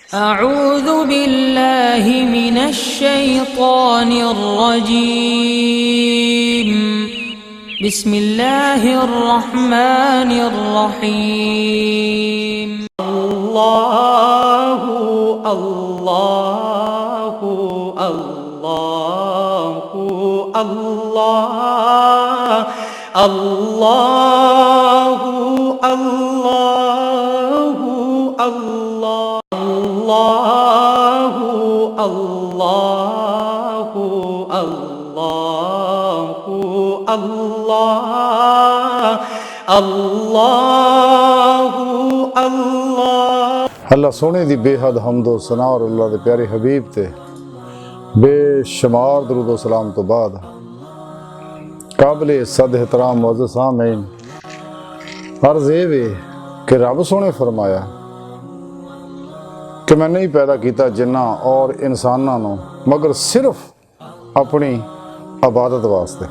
أعوذ بالله من الشيطان الرجيم بسم الله الرحمن الرحيم الله الله الله الله الله الله الله الله الله الله الله अल्लाह सोने दी बेहद हम्दो सना और अल्लाह दे प्यारे हबीब ते बेशुमार दरूद व सलाम तो बाद काबिल सद एहतराम मुअज़्ज़ज़ सामीन अर्ज़ ये वे कि रब सोने फरमाया कि मैं नहीं पैदा किया जिन्ना और इंसानां नूं मगर सिर्फ अपनी इबादत वास्ते।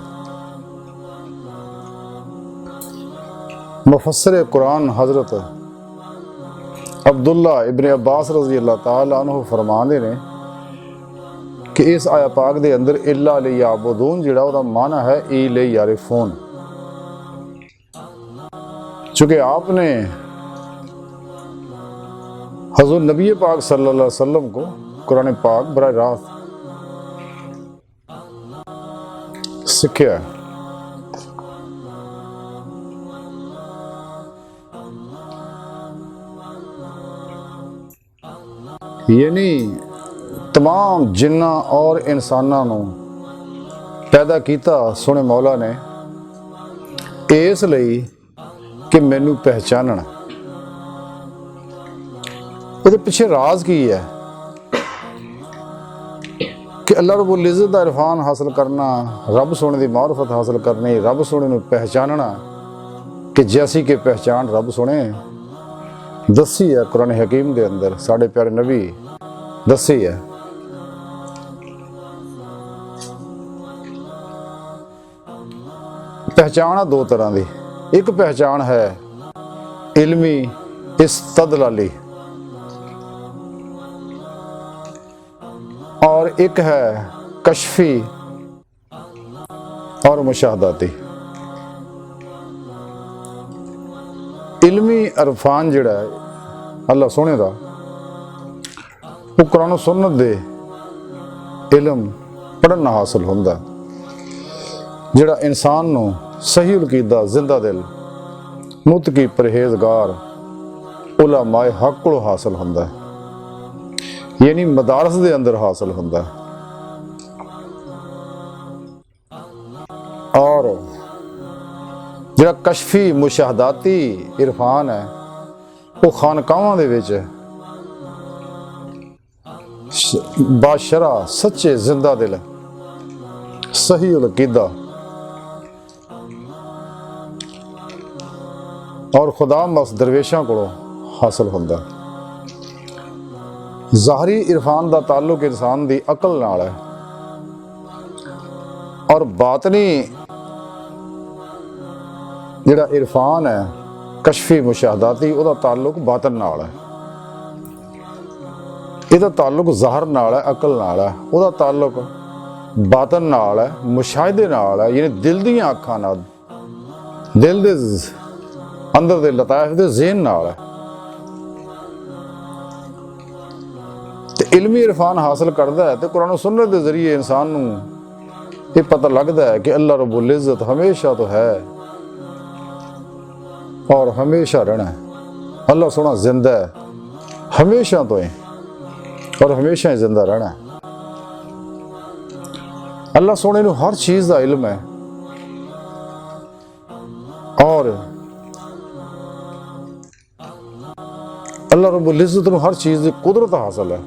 मुफस्सिर कुरान हज़रत अब्दुल्ला इब्न अब्बास रज़ी अल्लाह ताला अन्हु फरमाते ने कि इस आया पाक दे अंदर इल्ला लियाबुदून जिहड़ा ओहदा माना है इले यारिफून, चूँकि आपने हज़रत नबी पाक सल्लल्लाहु अलैहि वसल्लम को कुरान पाक बराह रास्त सीखा। यानी तमाम जिन्ना और इंसानां नूं पैदा किया सोने मौला ने इसलिए कि मैनू पहचानना। ये पिछे राज की है कि अल्लाह रब्बुल इज़्ज़त दा इरफान हासिल करना, रब सोने की मारिफत हासिल करनी, रब सोने नूं पहचानना कि जैसी कि पहचान रब सोने दसी है कुरान हकीम के अंदर, साढ़े प्यारे नबी दसी है। पहचान दो तरह की, एक पहचान है इल्मी इस्तदलाली और एक है कशफी और मुशाहदाती। इल्मी इरफान जिहड़ा है अल्लाह सोने का वो कुरान सुन्नत दे इल्म पढ़ना हासिल होंदा, जिहड़ा इंसान नूं सही अकीदा जिंदा दिल मुतकी परहेजगार उलमाए हक कोलों हासिल होंदा, यानी मदारस दे अंदर हासिल होंदा। और जिहड़ा कशफी मुशाहदाती इरफान है वो खानकावां दे विच बाशरा सच्चे जिंदा दिल सही अकीदा और खुदा मस दरवेशां कोलों हासिल होंदा। ज़ाहरी इरफान का ताल्लुक इंसान की अकल नाल है और बातनी जिहड़ा इरफान है कशफी मुशाहदाती उहदा ताल्लुक बातन नाल है। इहदा ताल्लुक ज़ाहर नाल है, अकल नाल है, उहदा ताल्लुक बातन नाल है, मुशाहिदे नाल है, यानी दिल दीयां अखां नाल, दिल दे अंदर दे लताइफ दे ज़हन नाल है। ते इल्मी इरफान हासिल करता है तो कुरान सुन्नत के जरिए इंसान नूं ये पता लगता है कि अल्लाह रब्बुल इज़्ज़त हमेशा तो है और हमेशा रहना है। अल्लाह सोना जिंदा है हमेशा तो है और हमेशा ही जिंदा रहना है। अल्लाह सोने नूं हर चीज़ का इल्म है और अल्लाह रब्बुल इज़्ज़त नूं हर चीज़ की कुदरत हासिल है,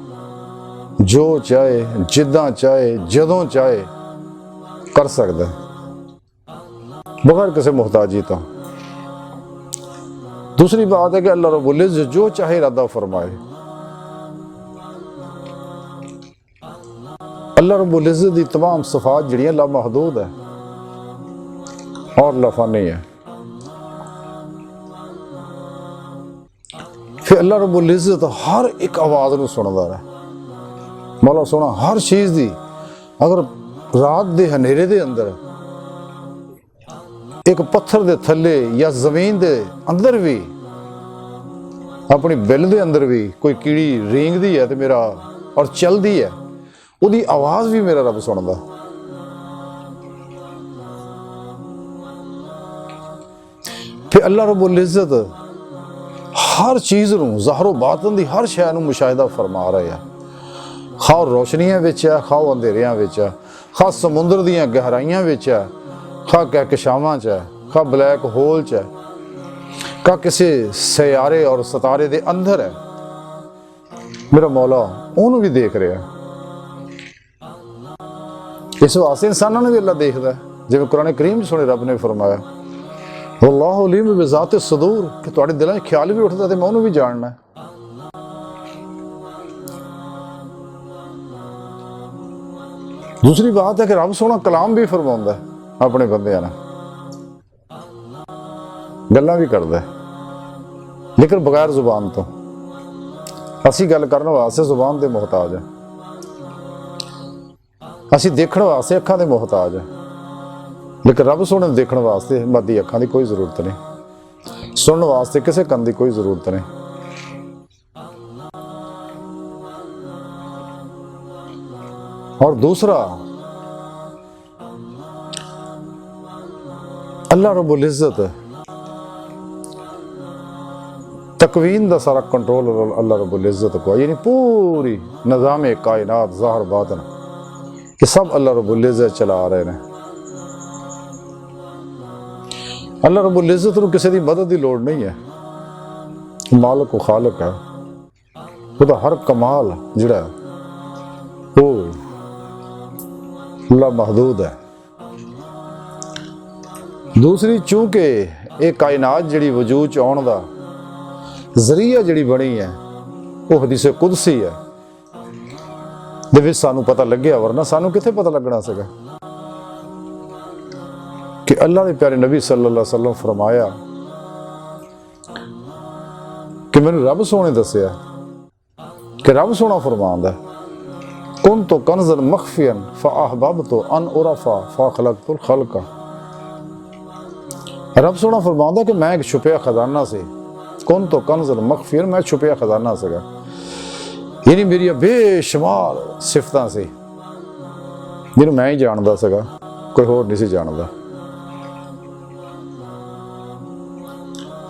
जो चाहे जिदा चाहे जदों चाहे कर सकता है बगैर किसी मुहताजी तो। दूसरी बात है कि अल्लाह रब्बुल इज़्ज़त जो चाहे इरादा फरमाए। अल्लाह रब्बुल इज़्ज़त की तमाम सिफात जिहड़ियां लामहदूद है और लाफानी है। फिर अल्लाह रब्बुल इज़्ज़त हर एक आवाज़ नूं सुणदा है। मौला सोना हर चीज़ दी, अगर रात दे हनेरे दे अंदर एक पत्थर दे थले या जमीन दे अंदर भी, अपनी बिल दे अंदर भी कोई कीड़ी रेंगदी है तो मेरा और चलदी है, उहदी आवाज़ भी मेरा रब सुणदा। फिर अल्लाह रब्बुल इज़्ज़त हर चीज़ नूं, ज़ाहिर बातन दी हर शै नूं मुशाहिदा फरमा रहे हैं। खाओ रोशनियां विच है, खाओ अंधेरियां विच है, खा समुंदर दियां गहराइयां विच है, खा कहकशावां च है, खा ब्लैक होल च है, खा किसी सयारे और सितारे दे अंदर है, मेरा मौला उन्होंने भी देख रहा है। इस वास्ते इंसानों ने भी अल्लाह देखता है, जिवें कुरान करीम सुने रब ने फरमाया वल्लाहु अलीम बिज़ाति सदूर, कि तुहाडे दिलों च ख्याल भी उठदा ते मैं उन्होंने भी जानना है। दूसरी बात है कि रब सोना कलाम भी फरमाउंदा है अपने बंदियां नाल, गल्लां भी करदा है, लेकिन बगैर जुबान तो। असी गल करने वास्ते जुबान दे मोहताज है, असी देखने वास्ते अखां दे मोहताज है, लेकिन रब सोने देखने वास्ते मद्दी अखां दी कोई जरूरत नहीं, सुनने वास्ते किसी कन दी कोई जरूरत नहीं। और दूसरा, अल्लाह रब्बुल इज़्ज़त तकवीन दा सारा कंट्रोल अल्लाह रब्बुल इज़्ज़त को, यानी पूरी निज़ाम कायनात ज़ाहिर बातिन कि सब अल्लाह रब्बुल इज़्ज़त चला रहे हैं। अल्लाह रब्बुल इज़्ज़त नूं किसी दी मदद की लोड़ नहीं है, मालिक व खालिक है, उसदा हर कमाल जिहड़ा है वो ला महदूद है। दूसरी, चूंकि ये कायनात जिहड़ी वजूद च आउण दा जरिया जिहड़ी बनी है वो हदीसे कुदसी है, दे विच सानू पता लग्या, वरना सानू कित्थे पता लगना सीगा कि अल्लाह के प्यारे नबी सल्लल्लाहु अलैहि वसल्लम फरमाया कि मैनू रब सोने दस्या कि रब सोना फरमांदा कुन तो कन्ज़न मख्फियन फ़अहबब्तु अन उरफ़ा फ़ख़लक़तुल ख़ल्क़। रब सोना फरमांदा कि मैं एक छुपिया खजाना से, कुन तो कन्ज़न मख्फियन, मैं छुपिया खजाना सीगा, यानी मेरी बेशुमार सिफतां से जिन्होंने मैं ही जानदा सीगा, कोई होर नहीं सी जानदा।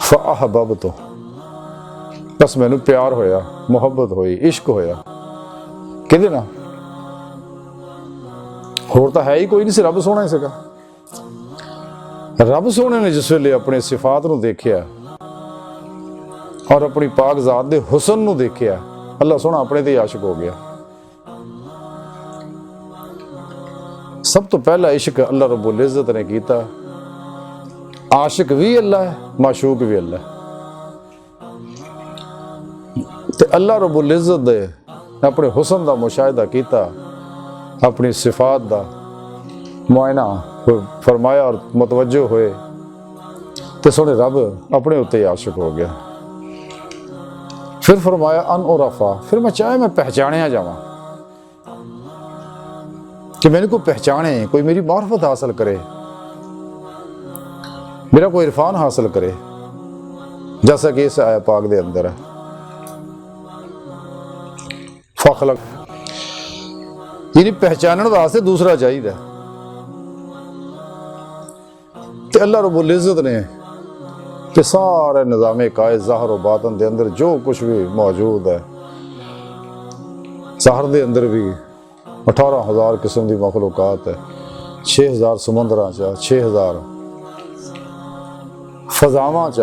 फ़अहबब्तु, बस मैनू प्यार होया, मुहब्बत होई, इश्क होया, किहदे नाल? होर तां है ही कोई नहीं सी, रब सोना ही सीगा। रब सोने ने जिस वेले अपने सिफात नूं देखिया और अपनी पाक ज़ात दे हुसन नूं देखिया, अल्लाह सोना अपने ते आशिक हो गया। सब तो पहला इश्क अल्लाह रब्बुल इज़्ज़त ने कीता, आशिक भी अल्लाह है, माशूक भी अल्लाह है। ते अल्लाह रब्बुल इज़्ज़त दे अपने हुसन का मुशाहिदा किया, अपनी सिफात का मुआयना फरमाया और मुतवज्जो होए, तो सोने रब अपने उत्ते आशिक हो गया। फिर फरमाया अन उरफ़ा, फिर मैं चाहे मैं पहचानिया जावां, कि मैंने कोई पहचाने, कोई मेरी मार्फत हासिल करे, मेरा कोई इरफान हासिल करे, जैसा कि इस आया पाक दे अंदर है। फ़ख़लक़, यानी पहचानने वास्ते दूसरा चाहिए। तो अल्लाह रब्बुल इज़्ज़त ने कि सारे निज़ाम कायद ज़ाहिर व बातिन दे अंदर जो कुछ भी मौजूद है, ज़ाहिर दे अंदर भी 18,000 किस्म की मखलूक़ात है, 6,000 समुंदरां च, 6,000 फज़ावां च,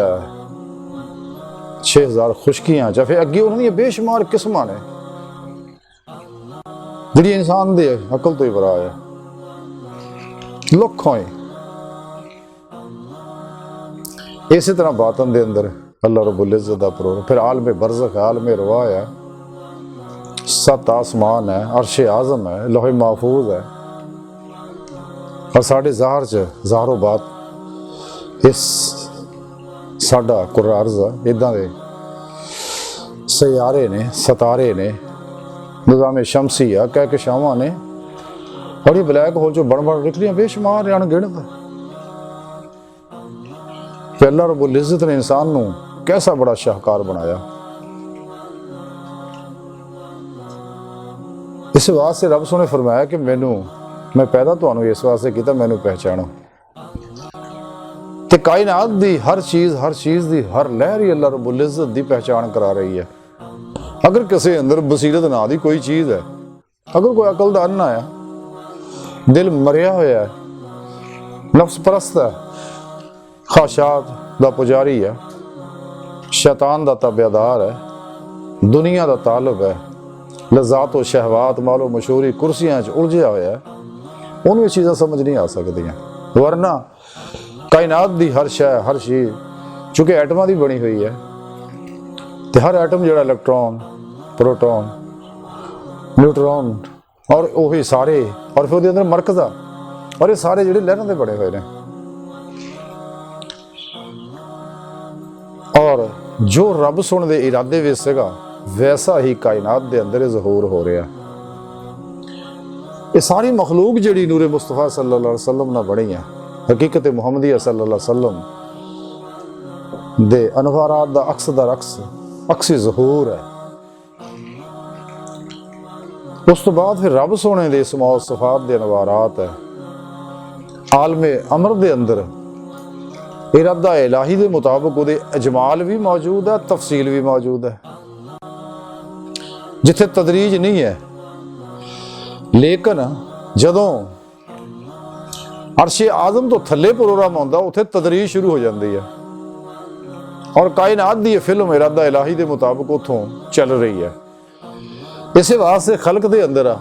6,000 खुशकियां च, फिर अगे उन्होंने बेशुमार किस्मां ने जिहड़ी इंसान दे अकल तो ही बरा है, लखों ही। इस तरह बातन दे अंदर अल्लाह रब्बुल इज़्ज़त दा प्रोग्राम, फिर आलम बरज़ख, आलम रवा है, 7 आसमान है, अर्श आज़म है, लौह महफूज है, और साढ़े ज़ाहिर च ज़ाहिरो बात इस साडा कुर्रा अर्ज़ है, इदां दे ਸਿਆਰੇ ਨੇ, ਸਿਤਾਰੇ ਨੇ, ਨਿਜ਼ਾਮੇ ਸ਼ਮਸੀ ਆ ਕਹਿਕਸ਼ਾਵਾਂ ਨੇ, और ये ब्लैक होल जो बड़ निकलियां बेशुमार अणगिणत। ते अल्लाह रब्बुल इज़्ज़त ने इंसान नूं कैसा बड़ा शाहकार बनाया। इस वास्ते रब सोने फरमाया कि मैं पैदा तुहानूं इस वास्ते कीता मैनूं पहचानो। ते कायनात दी हर चीज़ दी हर लहर ही अल्लाह रब्बुल इज़्ज़त दी पहचान करा रही है। अगर किसी अंदर बसीरत ना दी कोई चीज़ है, अगर कोई अकल दा अन्ना है, दिल मरिया होया है, नफ्स परस्त है, ख्वाहिशात दा पुजारी है, शैतान दा ताबेदार है, दुनिया दा तालब है, लज़ात व शहवात मालो मशहूरी कुर्सियां च उलझिया होया है, उन्होंने ये चीज़ां समझ नहीं आ सकदियां। वरना कायनात दी हर शै हर चीज़ चूँकि एटमां दी बनी हुई है, तो हर एटम जिहड़ा इलैक्ट्रॉन, प्रोटॉन, न्यूट्रॉन और वही सारे और फिर अंदर मरकज़ आ और ये सारे जिहड़े लहरां दे बने हुए ने। और जो रब सुन दे इरादे विच सीगा वैसा ही कायनात दे अंदर ज़हूर हो रहा। ये सारी मखलूक जिहड़ी नूरे मुस्तफा सल्लल्लाहु अलैहि वसल्लम नाल बनी है, हकीकत मुहम्मदिया सल्लल्लाहु अलैहि वसल्लम दे अनवारात दा अक्स दा अक्सी ज़हूर है। उस तो बाद फिर रब सोने दे इसमाओ सिफात दे अनवारात है। आलमे अमर दे अंदर इरादा इलाही दे मुताबिक उहदे अजमाल भी मौजूद है, तफसील भी मौजूद है। जिथे तदरीज नहीं है, लेकिन जदों अर्शे आज़म तो थले प्रोग्राम आउंदा उत्थे तदरीज शुरू हो जाती है। और कायनात दी फिल्म इरादा इलाही दे मुताबिक उतों चल रही है। इसे वास्ते खलक दे अंदर आ,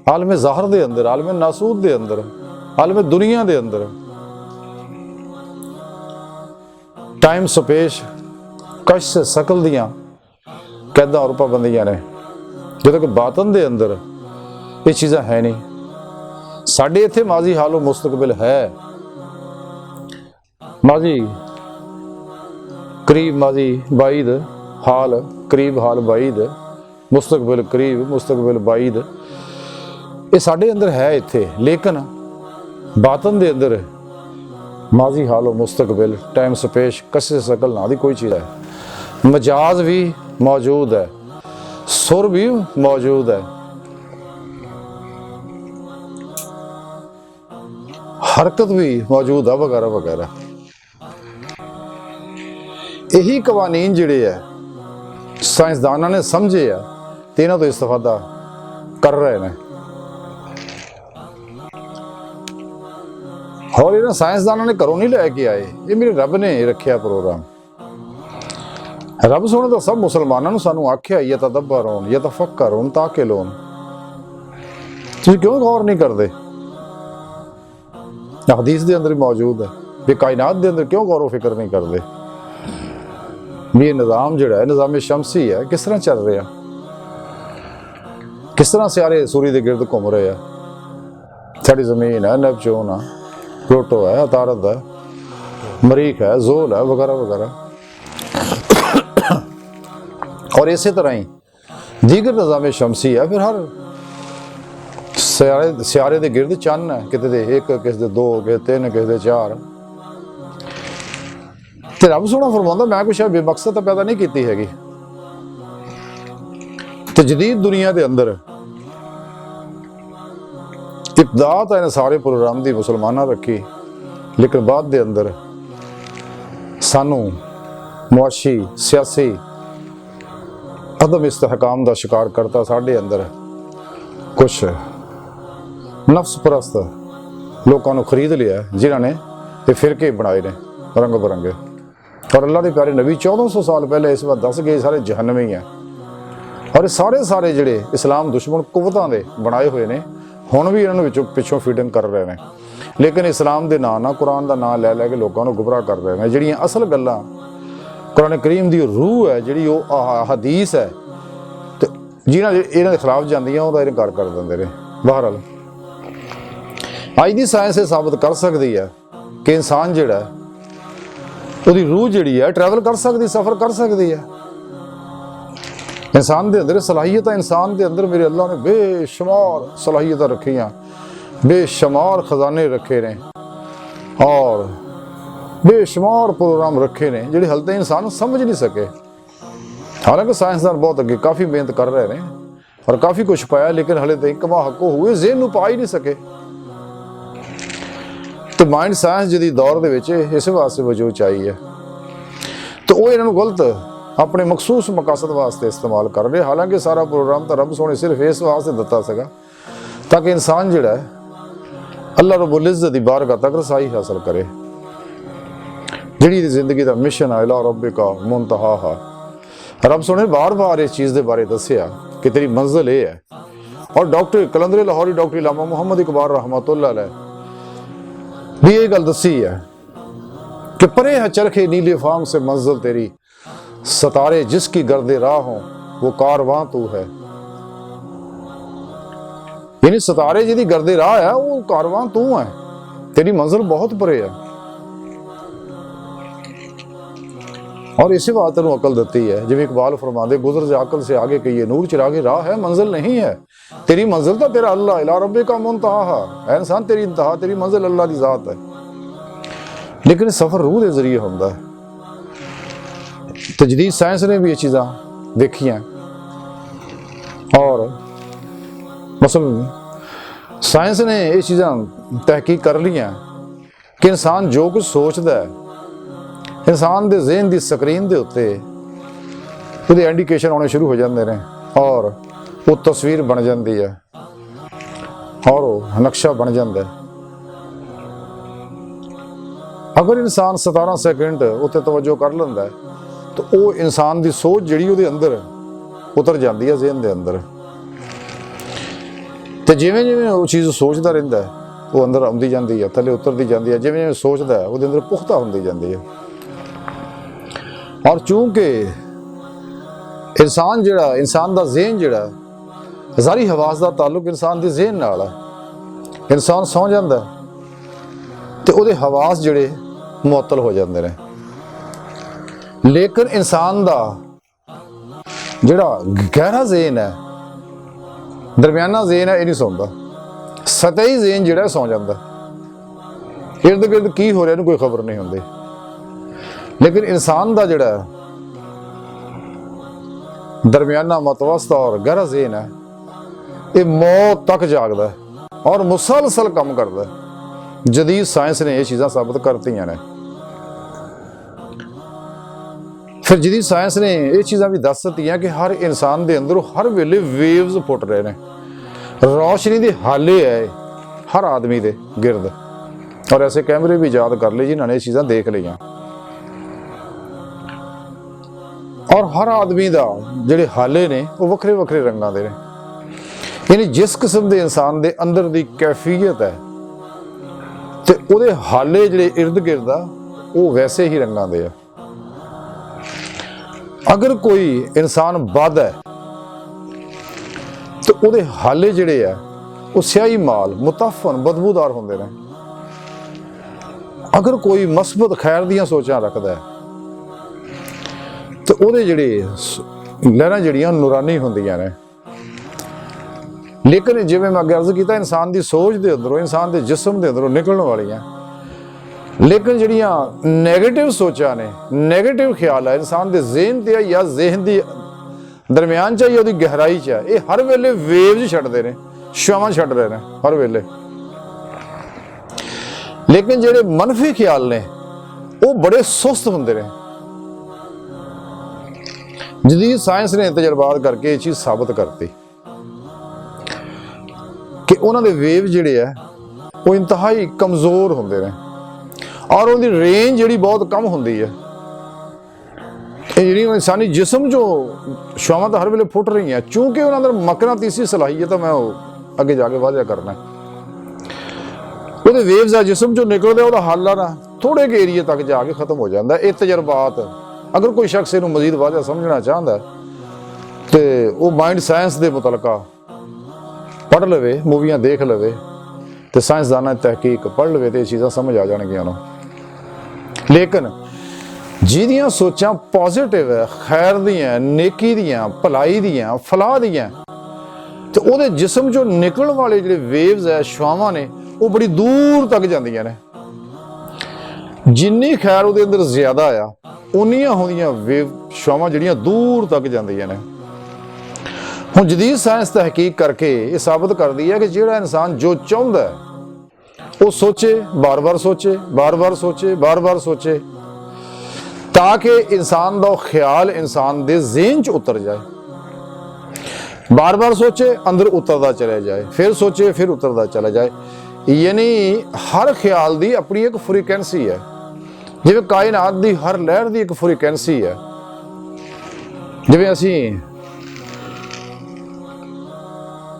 आलमे ज़ाहर दे अंदर, आलमे नासूद दे अंदर, आलमे दुनिया दे अंदर टाइम स्पेस कश से सकल दियां कैदा और पाबंदियां ने, जो कि बातन दे अंदर ये चीज़ां है नहीं। साडे इत्थे माजी हालो मुस्तकबिल है, माजी करीब, माजी बाईद, हाल करीब, हाल बाईद, मुस्तकबिल करीब, मुस्तकबिल बाईद, ये साडे अंदर है इत्थे। लेकिन बातन दे अंदर माजी हालो मुस्तकबिल टाइम स्पेस कसे सकल ना दी कोई चीज़ है। मजाज भी मौजूद है, सुर भी मौजूद है, हरकत भी मौजूद है, वगैरह वगैरह। यही कवानीन जिहड़े है साइंसदाना ने समझे है ते इन्हां तो इस्तेफादा कर रहे हैं। और इन्हां साइंसदाना ने घरों नहीं लैके आए, ये मेरे रब ने रखिया प्रोग्राम। रब सोने तो सब मुसलमानों ने सानू आख्या या तदब्बरून या तफक्करून ताकिलून। तुसीं क्यों गौर नहीं करते? हदीस दे अंदर मौजूद है कि कायनात दे अंदर क्यों गौर फिक्र नहीं करते भी ये निज़ाम जिहड़ा है निज़ामे शमसी है किस तरह चल रहा, किस तरह सियारे सूर्य के गिरद घूम रहे हैं। साड़ी जमीन है, नेपच्यून है, प्लूटो है, अतारद है, मरीख है, जोल है, वगैरह वगैरह। और इसी तरह ही दीगर निज़ामे शमसी है। फिर हर सियारे दे गिरद चन्न है, किते दे एक, किसी दे दो, किसी तीन, किसी दे चार। ते रब सोना फरमांदा मैं कुछ बेमकसद पैदा नहीं की हैगी। ते जदीद दुनिया के अंदर इब्तदा तो इन्हें सारे प्रोग्राम की मुसलमाना रखी, लेकिन बाद दे अंदर सानू मुआशी सियासी अदम इस्तेहकाम का शिकार करता। साढ़े अंदर कुछ नफ्स परस्त लोगों को खरीद लिया जिन्होंने ये फिरके बनाए ने रंग बिरंगे। और अल्लाह के प्यारे नबी 1400 साल पहले इस बात दस गए सारे जहन्नमी हैं। और सारे जिहड़े इस्लाम दुश्मन कुवतां दे बनाए हुए ने हुण भी इन्होंने पिछों फीडिंग कर रहे हैं। लेकिन इस्लाम के नाम ना कुरान का नाम लै लैके लोगों को गुमराह कर रहे हैं। जिहड़ियां असल गल्लां कुरान करीम की रूह है, जिहड़ी वो हदीस है, तो जिन्हां इन्हां दे खिलाफ जांदियां उहदा इनकार कर देंदे ने। बहरहाल अज की साइंस ये साबित कर सकती है कि इंसान जिहड़ा है उसकी रूह जिहड़ी है ट्रैवल कर सकती, सफ़र कर सकती है। इंसान के अंदर सलाहियत, इंसान के अंदर मेरे अल्लाह ने बेशुमार सलाहियत रखियाँ, बेशुमार खजाने रखे ने और बेशुमार प्रोग्राम रखे ने जिहड़े हाले तक इंसान समझ नहीं सके। हालांकि साइंसदान बहुत अगे काफ़ी मेहनत कर रहे हैं और काफ़ी कुछ पाया, लेकिन हाले तक कमा हको हुए ज़हन नूं पा ही नहीं सके। तो माइंड साइंस जदी दौर दे विच इस वास्ते वजूद चाहिए, तो वो इन्होंने गलत अपने मखसूस मकासद वास्ते इस्तेमाल कर रहे। हालांकि सारा प्रोग्राम तो रब सोने सिर्फ इस वास्ते दिता सगा ताकि इंसान जिहड़ा है अल्लाह रब्बुल इज़्ज़त दी बारगाह तक रसाई हासिल करे। जिहड़ी जिंदगी का मिशन है इला रब्बिका मुंतहा, रब सोने बार बार इस चीज़ के बारे दसिया कि तेरी मंजिल ये है। और डॉक्टर कलंदर लाहौरी डॉक्टर इलामा मुहम्मद इकबाल रहमतुल्लाह अलैह भी ये गल दसी है कि परे है चरखे नीले फाम से मंजिल तेरी, सतारे जिसकी गर्दे राह हो वो कारवां तू है। यानी सतारे जिहदी गर्दे राह है वो कारवां तू है, तेरी मंजिल बहुत परे है। और इसी बात को अकल देती है, जिवें इकबाल फरमाते गुजर जा अकल से आगे कहिए नूर चिरागे राह है, मंजिल नहीं है। तेरी मंजिल तो तेरा अल्लाह, इला रब्बिका मुंतहा है। इंसान तेरी इंतहा, तेरी मंजिल अल्लाह की जात है। लेकिन सफर रूह के जरिए होता है। तजदीद साइंस ने भी ये चीज़ां देखियां और मसलन साइंस ने ये चीज़ां तहकीक कर लियां कि इंसान जो कुछ सोचता है, इंसान के ज़हन की स्क्रीन के उत्ते ਉਹਦੇ इंडिकेशन आने शुरू हो जाते हैं और वो तस्वीर बन जाती है और वो नक्शा बन जाता है। अगर इंसान 17 सेकंड उत्ते तवज्जो कर लेंदा है तो वो इंसान की सोच जिहड़ी ਉਹਦੇ अंदर उतर जाती है ज़हन के अंदर। तो जिवें जिवें वो चीज़ सोचता रहता है वो अंदर आती जाती है, थले उतरती जाती है। जिवें जिवें सोचता है वो अंदर पुख्ता होती जाती है। और चूंकि इंसान जिहड़ा इंसान का ज़हन जिहड़ा ज़ाहिरी हवास का ताल्लुक इंसान के ज़हन नाल है। इंसान सौ जाता तो वो हवास जिहड़े मुअत्तल हो जाते हैं। लेकिन इंसान का जिहड़ा गहरा ज़हन है, दरमियाना ज़हन है, ये नहीं सौंदा। सतही ज़हन जिहड़ा सौ जाता, इर्द गिर्द की हो रहा है कोई खबर नहीं होती। लेकिन इंसान का जिहड़ा दरमियाना मतवसत और गहरा ज़हन है ये मौत तक जागदा है और मुसलसल काम करता है। जदीद साइंस ने ये चीज़ां साबित करती ने। फिर जदीद साइंस ने ये चीज़ां भी दस दित्तियां कि हर इंसान के अंदरों हर वेले वेव्स फुट रहे हैं, रोशनी के हाले है हर आदमी के गिरद। और ऐसे कैमरे भी याद कर ले जिन्होंने ये चीज़ां देख लियां। और हर आदमी का जिहड़े हाले ने वो वखरे वखरे रंगां दे ने। यानी जिस किस्म के इंसान के अंदर की कैफियत है तो वो हाले जिहड़े इर्द गिर्द आ वो वैसे ही रंगां दे आ। अगर कोई इंसान बद है तो वो हाले जिहड़े आ वो स्याही माल मुताफन बदबूदार होंदे ने। अगर कोई मस्बत खैर दियां सोचां रखता है तो वो जिहड़े लहरां जिहड़ियां नूरानी होंदियां ने। लेकिन जिवें मैं अगे अर्ज किया इंसान की सोच के अंदरों इंसान के जिस्म के अंदरों निकलने वालियां लेकिन जिहड़ियां नैगेटिव सोचां ने, नैगेटिव ख्याल है इंसान के ज़हन ते या ज़हन की दरम्यान च या गहराई च ये हर वेले वेव्स छड्डदे ने, छावां छड्ड रहे हैं हर वेले। लेकिन जिहड़े मनफी ख्याल ने वो बड़े सुस्त होंदे ने। जदीद साइंस ने तजर्बात करके ये चीज़ साबित करती कि उन्होंने वेव जिहड़े है वो इंतहाई कमज़ोर होंदे ने और उनकी रेंज जिहड़ी बहुत कम होंदी है। जिहड़ी इंसानी जिस्म जो छावां तो हर वेले फुट रही हैं चूंकि उन्होंने मकनातीसी सलाहियत मैं अगे जाके वाज़ा करना वो वेव्स आ जिस्म जो निकलते वो हल ना थोड़े के एरिए तक जाके खत्म हो जाता है। ये तजर्बात अगर कोई शख्स इनू मजीद वाज़ा समझना चाहता है तो वो माइंड साइंस के मुतलका पढ़ लवे, मूवियाँ देख लवे तो साइंसदाना तहकीक पढ़ लवे तो ये चीज़ां समझ आ जाएगियां। लेकिन ਜਿਹਦੀਆਂ ਸੋਚਾਂ ਪੋਜ਼ਿਟਿਵ ਹੈ, ਖੈਰ ਦੀਆਂ, ਨੇਕੀ ਦੀਆਂ, ਭਲਾਈ ਦੀਆਂ, ਫਲਾਹ ਦੀਆਂ, ਤੇ ਉਹਦੇ ਜਿਸਮ ਚੋਂ ਨਿਕਲਣ ਵਾਲੇ ਜਿਹੜੇ ਵੇਵਜ਼ ਹੈ, ਸ਼ਵਾਵਾਂ ਨੇ, ਉਹ ਬੜੀ ਦੂਰ ਤੱਕ ਜਾਂਦੀਆਂ ਨੇ। ਜਿੰਨੀ ਖੈਰ ਉਹਦੇ ਅੰਦਰ ਜ਼ਿਆਦਾ ਆ, ਉਨੀਆਂ ਹੁੰਦੀਆਂ ਵੇਵ ਸ਼ਵਾਵਾਂ ਜਿਹੜੀਆਂ ਦੂਰ ਤੱਕ ਜਾਂਦੀਆਂ ਨੇ। ਹੁਣ ਜਦੀਦ ਸਾਇੰਸ ਤਹਿਕੀਕ ਕਰਕੇ ਇਹ ਸਾਬਤ ਕਰਦੀ ਹੈ ਕਿ ਜਿਹੜਾ ਇਨਸਾਨ ਜੋ ਚਾਹੁੰਦਾ ਹੈ ਉਹ ਸੋਚੇ, ਬਾਰ-ਬਾਰ ਸੋਚੇ, ਬਾਰ-ਬਾਰ ਸੋਚੇ, ਬਾਰ-ਬਾਰ ਸੋਚੇ, ਤਾਂ ਕਿ ਇਨਸਾਨ ਦਾ ਉਹ ਖਿਆਲ ਇਨਸਾਨ ਦੇ ਜ਼ਿਹਨ 'ਚ ਉਤਰ ਜਾਏ। ਬਾਰ-ਬਾਰ ਸੋਚੇ, ਅੰਦਰ ਉਤਰਦਾ ਚਲਾ ਜਾਏ, ਫਿਰ ਸੋਚੇ, ਫਿਰ ਉਤਰਦਾ ਚਲਾ ਜਾਏ। ਯਾਨੀ ਹਰ ਖਿਆਲ ਦੀ ਆਪਣੀ ਇੱਕ ਫ੍ਰੀਕੁਐਂਸੀ ਹੈ, ਜਿਵੇਂ ਕਾਇਨਾਤ ਦੀ ਹਰ ਲਹਿਰ ਦੀ ਇੱਕ ਫ੍ਰੀਕੁਐਂਸੀ ਹੈ। ਜਿਵੇਂ ਅਸੀਂ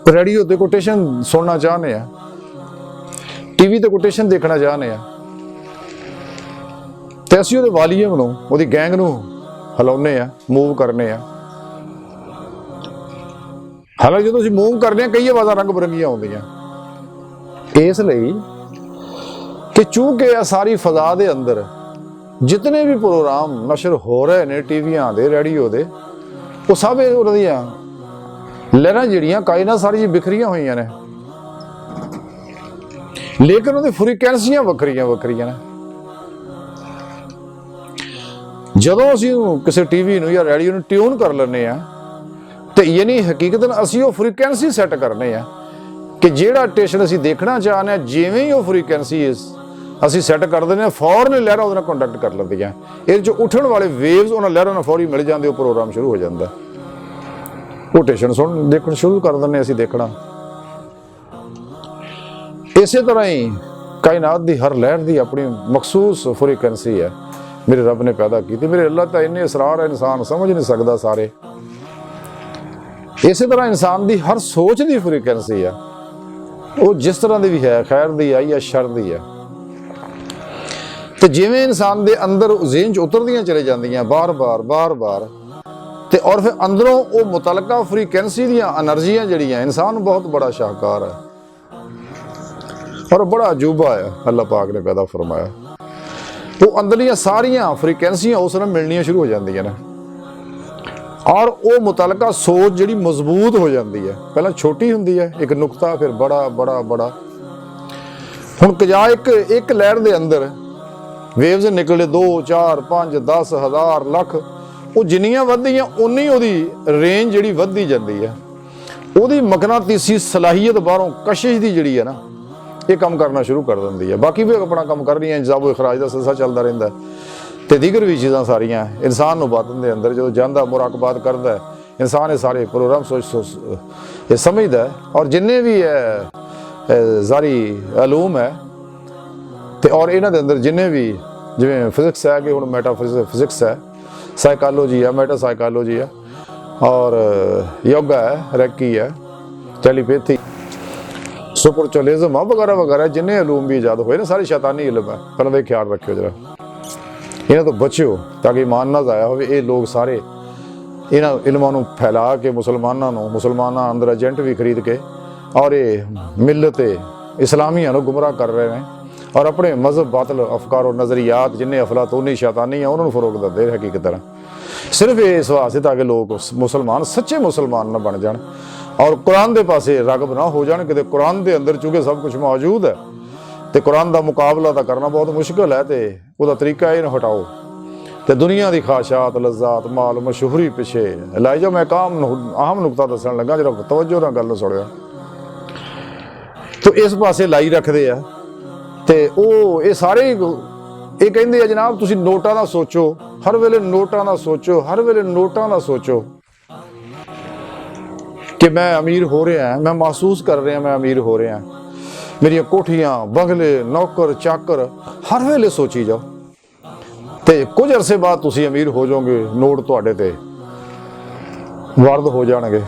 ਰੇਡੀਓ ਤੇ ਕੋਟੇਸ਼ਨ ਸੁਣਨਾ ਚਾਹੁੰਦੇ ਆ, ਟੀਵੀ ਤੇ ਕੋਟੇਸ਼ਨ ਦੇਖਣਾ ਚਾਹੁੰਦੇ ਆ, ਤੇ ਅਸੀਂ ਉਹਦੇ ਵਾਲੀਅਮ ਨੂੰ, ਉਹਦੀ ਗੈਂਗ ਨੂੰ ਹਿਲਾਉਂਦੇ ਆ, ਮੂਵ ਕਰਨੇ ਆ। ਹਾਲਾਂਕਿ ਜਦੋਂ ਅਸੀਂ ਮੂਵ ਕਰਦੇ ਹਾਂ ਕਈ ਆਵਾਜ਼ਾਂ ਰੰਗ ਬਰੰਗੀਆਂ ਆਉਂਦੀਆਂ, ਇਸ ਲਈ ਕਿ ਚੂੰਕਿ ਇਹ ਸਾਰੀ ਫਜ਼ਾ ਦੇ ਅੰਦਰ ਜਿਤਨੇ ਵੀ ਪ੍ਰੋਗਰਾਮ ਨਸ਼ਰ ਹੋ ਰਹੇ ਨੇ ਟੀਵੀਆਂ ਦੇ, ਰੇਡੀਓ ਦੇ, ਉਹ ਸਭ ਉਹਨਾਂ ਦੀਆਂ ਲਹਿਰਾਂ ਜਿਹੜੀਆਂ ਕਾਇਨਾਤ ਸਾਰੀ ਬਿਖਰੀਆਂ ਹੋਈਆਂ ਨੇ, ਲੇਕਿਨ ਉਹਦੀ ਫ੍ਰੀਕੁਐਂਸੀਆਂ ਵੱਖਰੀਆਂ ਵੱਖਰੀਆਂ ਨੇ। ਜਦੋਂ ਅਸੀਂ ਕਿਸੇ ਟੀਵੀ ਨੂੰ ਜਾਂ ਰੇਡੀਓ ਨੂੰ ਟਿਊਨ ਕਰ ਲੈਂਦੇ ਆ, ਤੇ ਯਾਨੀ ਹਕੀਕਤਨ ਅਸੀਂ ਉਹ ਫ੍ਰੀਕੁਐਂਸੀ ਸੈੱਟ ਕਰਨੇ ਆ ਕਿ ਜਿਹੜਾ ਸਟੇਸ਼ਨ ਅਸੀਂ ਦੇਖਣਾ ਚਾਹੁੰਦੇ ਆ, ਜਿਵੇਂ ਹੀ ਉਹ ਫ੍ਰੀਕੁਐਂਸੀ ਅਸੀਂ ਸੈੱਟ ਕਰ ਦਿੰਦੇ ਹਾਂ, ਫੌਰਨ ਲਹਿਰਾਂ ਉਹਦੇ ਨਾਲ ਕੰਟੈਕਟ ਕਰ ਲੈਂਦੀਆਂ। ਇਹਦੇ 'ਚ ਉੱਠਣ ਵਾਲੇ ਵੇਵਜ਼ ਉਹਨਾਂ ਲਹਿਰਾਂ ਨਾਲ ਫੌਰੀ ਮਿਲ ਜਾਂਦੇ, ਉਹ ਪ੍ਰੋਗਰਾਮ ਸ਼ੁਰੂ ਹੋ ਜਾਂਦਾ। ਉਹ ਸਟੇਸ਼ਨ ਦੇਖਣ ਸ਼ੁਰੂ ਕਰ ਦਿੰਦੇ ਅਸੀਂ ਦੇਖਣਾ। ਇਸੇ ਤਰ੍ਹਾਂ ਹੀ ਕਾਇਨਾਤ ਦੀ ਹਰ ਲਹਿਰ ਦੀ ਆਪਣੀ ਮਖਸੂਸ ਫ੍ਰੀਕੁਐਂਸੀ ਹੈ, ਮੇਰੇ ਰੱਬ ਨੇ ਪੈਦਾ ਕੀਤੀ। ਮੇਰੇ ਅੱਲਾਹ ਤਾਂ ਇੰਨੇ ਅਸਰਾਰ ਹੈ, ਇਨਸਾਨ ਸਮਝ ਨਹੀਂ ਸਕਦਾ ਸਾਰੇ। ਇਸੇ ਤਰ੍ਹਾਂ ਇਨਸਾਨ ਦੀ ਹਰ ਸੋਚ ਦੀ ਫ੍ਰੀਕੁਐਂਸੀ ਆ, ਉਹ ਜਿਸ ਤਰ੍ਹਾਂ ਦੀ ਵੀ ਹੈ, ਖੈਰ ਦੀ ਆ ਜਾਂ ਸ਼ਰ ਦੀ ਆ। ਤੇ ਜਿਵੇਂ ਇਨਸਾਨ ਦੇ ਅੰਦਰ ਜ਼ਿਹਨ 'ਚ ਉਤਰਦੀਆਂ ਚਲੇ ਜਾਂਦੀਆਂ ਬਾਰ-ਬਾਰ ਬਾਰ-ਬਾਰ, ਤੇ ਔਰ ਫਿਰ ਅੰਦਰੋਂ ਉਹ ਮੁਤਲਕਾ ਫ੍ਰੀਕੁਐਂਸੀ ਦੀਆਂ એનર્ਜੀਆਂ ਜਿਹੜੀਆਂ, ਇਨਸਾਨ ਬਹੁਤ ਬੜਾ ਸ਼ਾਹਕਾਰ ਹੈ ਔਰ ਬੜਾ ਅਜੂਬਾ ਹੈ, ਅੱਲਾਹ ਪਾਕ ਨੇ ਪੈਦਾ ਫਰਮਾਇਆ। ਉਹ ਅੰਦਰਲੀਆਂ ਸਾਰੀਆਂ ਫ੍ਰੀਕੁਐਂਸੀਆਂ ਉਸ ਨਾਲ ਮਿਲਣੀਆਂ ਸ਼ੁਰੂ ਹੋ ਜਾਂਦੀਆਂ ਨੇ, ਔਰ ਉਹ ਮੁਤਲਕਾ ਸੋਚ ਜਿਹੜੀ ਮਜ਼ਬੂਤ ਹੋ ਜਾਂਦੀ ਹੈ। ਪਹਿਲਾਂ ਛੋਟੀ ਹੁੰਦੀ ਹੈ ਇੱਕ ਨੁਕਤਾ, ਫਿਰ ਬੜਾ ਬੜਾ ਬੜਾ। ਹੁਣ ਕਜਾ ਇੱਕ ਲਹਿਰ ਦੇ ਅੰਦਰ ਵੇਵਜ਼ ਨਿਕਲੇ 2, 4, 5, 10, 1000, ਲੱਖ, ਉਹ ਜਿੰਨੀਆਂ ਵੱਧਦੀਆਂ ਉਨੀ ਉਹਦੀ ਰੇਂਜ ਜਿਹੜੀ ਵੱਧਦੀ ਜਾਂਦੀ ਹੈ। ਉਹਦੀ ਮਕਨਾਤੀਸੀ ਸਲਾਹੀਅਤ ਬਾਹਰੋਂ ਕਸ਼ਿਸ਼ ਦੀ ਜਿਹੜੀ ਹੈ ਨਾ, ਇਹ ਕੰਮ ਕਰਨਾ ਸ਼ੁਰੂ ਕਰ ਦਿੰਦੀ ਹੈ। ਬਾਕੀ ਵੀ ਆਪਣਾ ਕੰਮ ਕਰ ਰਹੀਆਂ, ਇੰਜ਼ਾਬੋ ਇਖਰਾਜ ਦਾ ਸਿਲਸਿਲਾ ਚੱਲਦਾ ਰਹਿੰਦਾ, ਤੇ ਦੀਗਰ ਵੀ ਚੀਜ਼ਾਂ ਸਾਰੀਆਂ ਇਨਸਾਨ ਨੂੰ ਬਾਤਨ ਦੇ ਅੰਦਰ ਜਦੋਂ ਜਾਂਦਾ, ਮੁਰਾਕਬਾਤ ਕਰਦਾ, ਇਨਸਾਨ ਇਹ ਸਾਰੇ ਪ੍ਰੋਗਰਾਮ ਇਹ ਸਮਝਦਾ। ਔਰ ਜਿੰਨੇ ਵੀ ਹੈ ਜ਼ਾਰੀ ਅਲੂਮ ਹੈ, ਤੇ ਔਰ ਇਹਨਾਂ ਦੇ ਅੰਦਰ ਜਿੰਨੇ ਵੀ, ਜਿਵੇਂ ਫਿਜ਼ਿਕਸ ਹੈ ਕਿ ਹੁਣ ਮੈਟਾਫਿਜ਼ਿਕਸ ਹੈ, ਸਾਈਕੋਲੋਜੀ ਹੈ, ਮੈਟਾ ਸਾਈਕੋਲੋਜੀ ਹੈ, ਔਰ ਯੋਗਾ ਹੈ, ਰੈਕੀ ਹੈ, ਟੈਲੀਪੈਥੀ, ਸੁਪਰਚੁਅਲਿਜ਼ਮ ਆ, ਵਗੈਰਾ ਵਗੈਰਾ, ਜਿੰਨੇ ਅਲੂਮ ਵੀ ਇਜਾਦ ਹੋਏ ਨੇ ਸਾਰੇ ਸ਼ੈਤਾਨੀ ਇਲਮ ਹੈ। ਪਹਿਲਾਂ ਦਾ ਖਿਆਲ ਰੱਖਿਓ ਜਰਾ, ਇਹਨਾਂ ਤੋਂ ਬਚਿਓ ਤਾਂ ਕਿ ਇਮਾਨ ਨਾ ਜ਼ਾਇਆ ਹੋਵੇ। ਇਹ ਲੋਕ ਸਾਰੇ ਇਹਨਾਂ ਇਲਮਾਂ ਨੂੰ ਫੈਲਾ ਕੇ ਮੁਸਲਮਾਨਾਂ ਅੰਦਰ ਏਜੰਟ ਵੀ ਖਰੀਦ ਕੇ, ਔਰ ਇਹ ਮਿਲਤ ਇਸਲਾਮੀਆਂ ਨੂੰ ਗੁੰਮਰਾਹ ਕਰ ਰਹੇ ਨੇ, ਔਰ ਆਪਣੇ ਮਜ਼ਹਬ ਬਾਤਲ ਅਫਕਾਰ ਔਰ ਨਜ਼ਰੀਆਤ ਜਿੰਨੇ ਅਫਲਾਤੂਨੀ ਸ਼ੈਤਾਨੀ ਆ ਉਹਨਾਂ ਨੂੰ ਫਰੋਗ ਦਿੰਦੇ ਹਕੀਕਤ ਨਾਲ, ਸਿਰਫ ਇਸ ਵਾਸਤੇ ਤਾਂ ਕਿ ਲੋਕ ਮੁਸਲਮਾਨ ਸੱਚੇ ਮੁਸਲਮਾਨ ਨਾ ਬਣ ਜਾਣ ਔਰ ਕੁਰਾਨ ਦੇ ਪਾਸੇ ਰਾਗਬ ਨਾ ਹੋ ਜਾਣ। ਕਿਤੇ ਕੁਰਾਨ ਦੇ ਅੰਦਰ ਚੂੰਕਿ ਸਭ ਕੁਝ ਮੌਜੂਦ ਹੈ, ਤੇ ਕੁਰਾਨ ਦਾ ਮੁਕਾਬਲਾ ਤਾਂ ਕਰਨਾ ਬਹੁਤ ਮੁਸ਼ਕਿਲ ਹੈ, ਤੇ ਉਹਦਾ ਤਰੀਕਾ ਇਹ ਨਾ ਹਟਾਓ, ਤੇ ਦੁਨੀਆ ਦੀ ਖਾਸ਼ਾਤ, ਲਜ਼ਾਤ, ਮਾਲ, ਮਸ਼ਹੂਰੀ ਪਿੱਛੇ ਲਾਈ ਜਾਓ। ਮੈਂ ਅਹਿਮ ਨੁਕਤਾ ਦੱਸਣ ਲੱਗਾ, ਜਿਹੜਾ ਤਵੱਜੋ ਨਾਲ ਗੱਲ ਨੂੰ ਸੁਣਿਆ, ਤੇ ਇਸ ਪਾਸੇ ਲਾਈ ਰੱਖਦੇ ਆ। ਤੇ ਉਹ ਇਹ ਸਾਰੇ ਇਹ ਕਹਿੰਦੇ ਆ, ਜਨਾਬ ਤੁਸੀਂ ਨੋਟਾਂ ਦਾ ਸੋਚੋ, ਹਰ ਵੇਲੇ ਨੋਟਾਂ ਦਾ ਸੋਚੋ, ਹਰ ਵੇਲੇ ਨੋਟਾਂ ਦਾ ਸੋਚੋ ਕਿ ਮੈਂ ਅਮੀਰ ਹੋ ਰਿਹਾ, ਮੈਂ ਮਹਿਸੂਸ ਕਰ ਰਿਹਾ ਮੈਂ ਅਮੀਰ ਹੋ ਰਿਹਾ, ਮੇਰੀਆਂ ਕੋਠੀਆਂ, ਬੰਗਲੇ, ਨੌਕਰ ਚਾਕਰ, ਹਰ ਵੇਲੇ ਸੋਚੀ ਜਾਓ, ਤੇ ਕੁਝ ਅਰਸੇ ਬਾਅਦ ਤੁਸੀਂ ਅਮੀਰ ਹੋ ਜਾਓਗੇ, ਨੋਟ ਤੁਹਾਡੇ ਤੇ ਵਾਰਦ ਹੋ ਜਾਣਗੇ।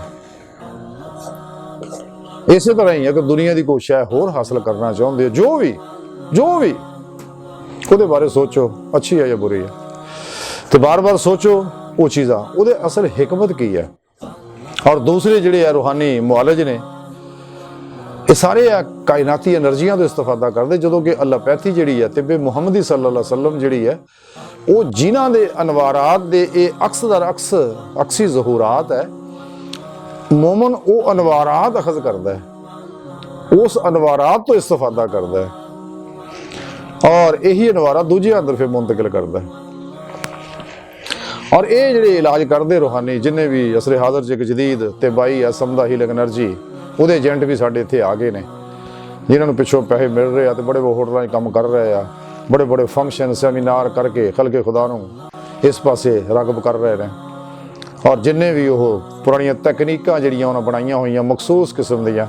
ਇਸੇ ਤਰ੍ਹਾਂ ਹੀ ਅਗਰ ਦੁਨੀਆ ਦੀ ਕੋਈ ਸ਼ੈ ਹੋਰ ਹਾਸਲ ਕਰਨਾ ਚਾਹੁੰਦੇ ਹੋ, ਜੋ ਵੀ ਉਹਦੇ ਬਾਰੇ ਸੋਚੋ, ਅੱਛੀ ਹੈ ਜਾਂ ਬੁਰੀ ਹੈ, ਤੇ ਬਾਰ-ਬਾਰ ਸੋਚੋ ਉਹ ਚੀਜ਼ਾਂ, ਉਹਦੇ ਅਸਲ ਹਿਕਮਤ ਕੀ ਹੈ। ਔਰ ਦੂਸਰੇ ਜਿਹੜੇ ਆ ਰੂਹਾਨੀ ਮੁਆਲਜ ਨੇ, ਇਹ ਸਾਰੇ ਆ ਕਾਇਨਾਤੀ એનર્ਜੀਆਂ ਤੋਂ ਇਸਤਫਾਦਾ ਕਰਦੇ, ਜਦੋਂ ਕਿ ਅੱਲਾਪੈਥੀ ਜਿਹੜੀ ਹੈ, ਤਿੱਬੇ ਮੁਹੰਮਦੀ ਸੱਲੱਲਾਹੁ ਅਲੈਹਿ ਵਸੱਲਮ ਜਿਹੜੀ ਹੈ, ਉਹ ਜਿਨ੍ਹਾਂ ਦੇ ਅਨਵਾਰਾਤ ਦੇ ਇਹ ਅਕਸ ਦਰ ਅਕਸ ਅਕਸੀ ਜ਼ਹੂਰਾਤ ਹੈ, ਮੋਮਨ ਉਹ ਅਨਵਾਰਾਤ ਅਖਜ਼ ਕਰਦਾ ਹੈ, ਉਸ ਅਨਵਾਰਾਤ ਤੋਂ ਇਸਤਫਾਦਾ ਕਰਦਾ ਹੈ ਔਰ ਇਹੀ ਅਨਵਾਰਾਤ ਦੂਜੇ ਅੰਦਰ ਫਿਰ ਮੁੰਤਕਿਲ ਕਰਦਾ ਹੈ। ਔਰ ਇਹ ਜਿਹੜੇ ਇਲਾਜ ਕਰਦੇ ਰੂਹਾਨੀ ਜਿੰਨੇ ਵੀ ਅਸਰੇ ਹਾਜ਼ਰ 'ਚ ਇੱਕ ਜਦੀਦ ਤੇ ਬਾਈ ਅਸਮ ਦਾ ਹੀਲਿੰਗ એનર્ਜੀ, ਉਹਦੇ ਏਜੰਟ ਵੀ ਸਾਡੇ ਇੱਥੇ ਆ ਗਏ ਨੇ, ਜਿਨ੍ਹਾਂ ਨੂੰ ਪਿੱਛੋਂ ਪੈਸੇ ਮਿਲ ਰਹੇ ਆ ਤੇ ਬੜੇ ਹੋਟਲਾਂ 'ਚ ਕੰਮ ਕਰ ਰਹੇ ਆ, ਬੜੇ ਬੜੇ ਫੰਕਸ਼ਨ ਸੈਮੀਨਾਰ ਕਰਕੇ ਖਲਕੇ ਖੁਦਾ ਨੂੰ ਇਸ ਪਾਸੇ ਰਗਬ ਕਰ ਰਹੇ ਨੇ। ਔਰ ਜਿੰਨੇ ਵੀ ਉਹ ਪੁਰਾਣੀਆਂ ਤਕਨੀਕਾਂ ਜਿਹੜੀਆਂ ਉਹਨਾਂ ਬਣਾਈਆਂ ਹੋਈਆਂ ਮਖਸੂਸ ਕਿਸਮ ਦੀਆਂ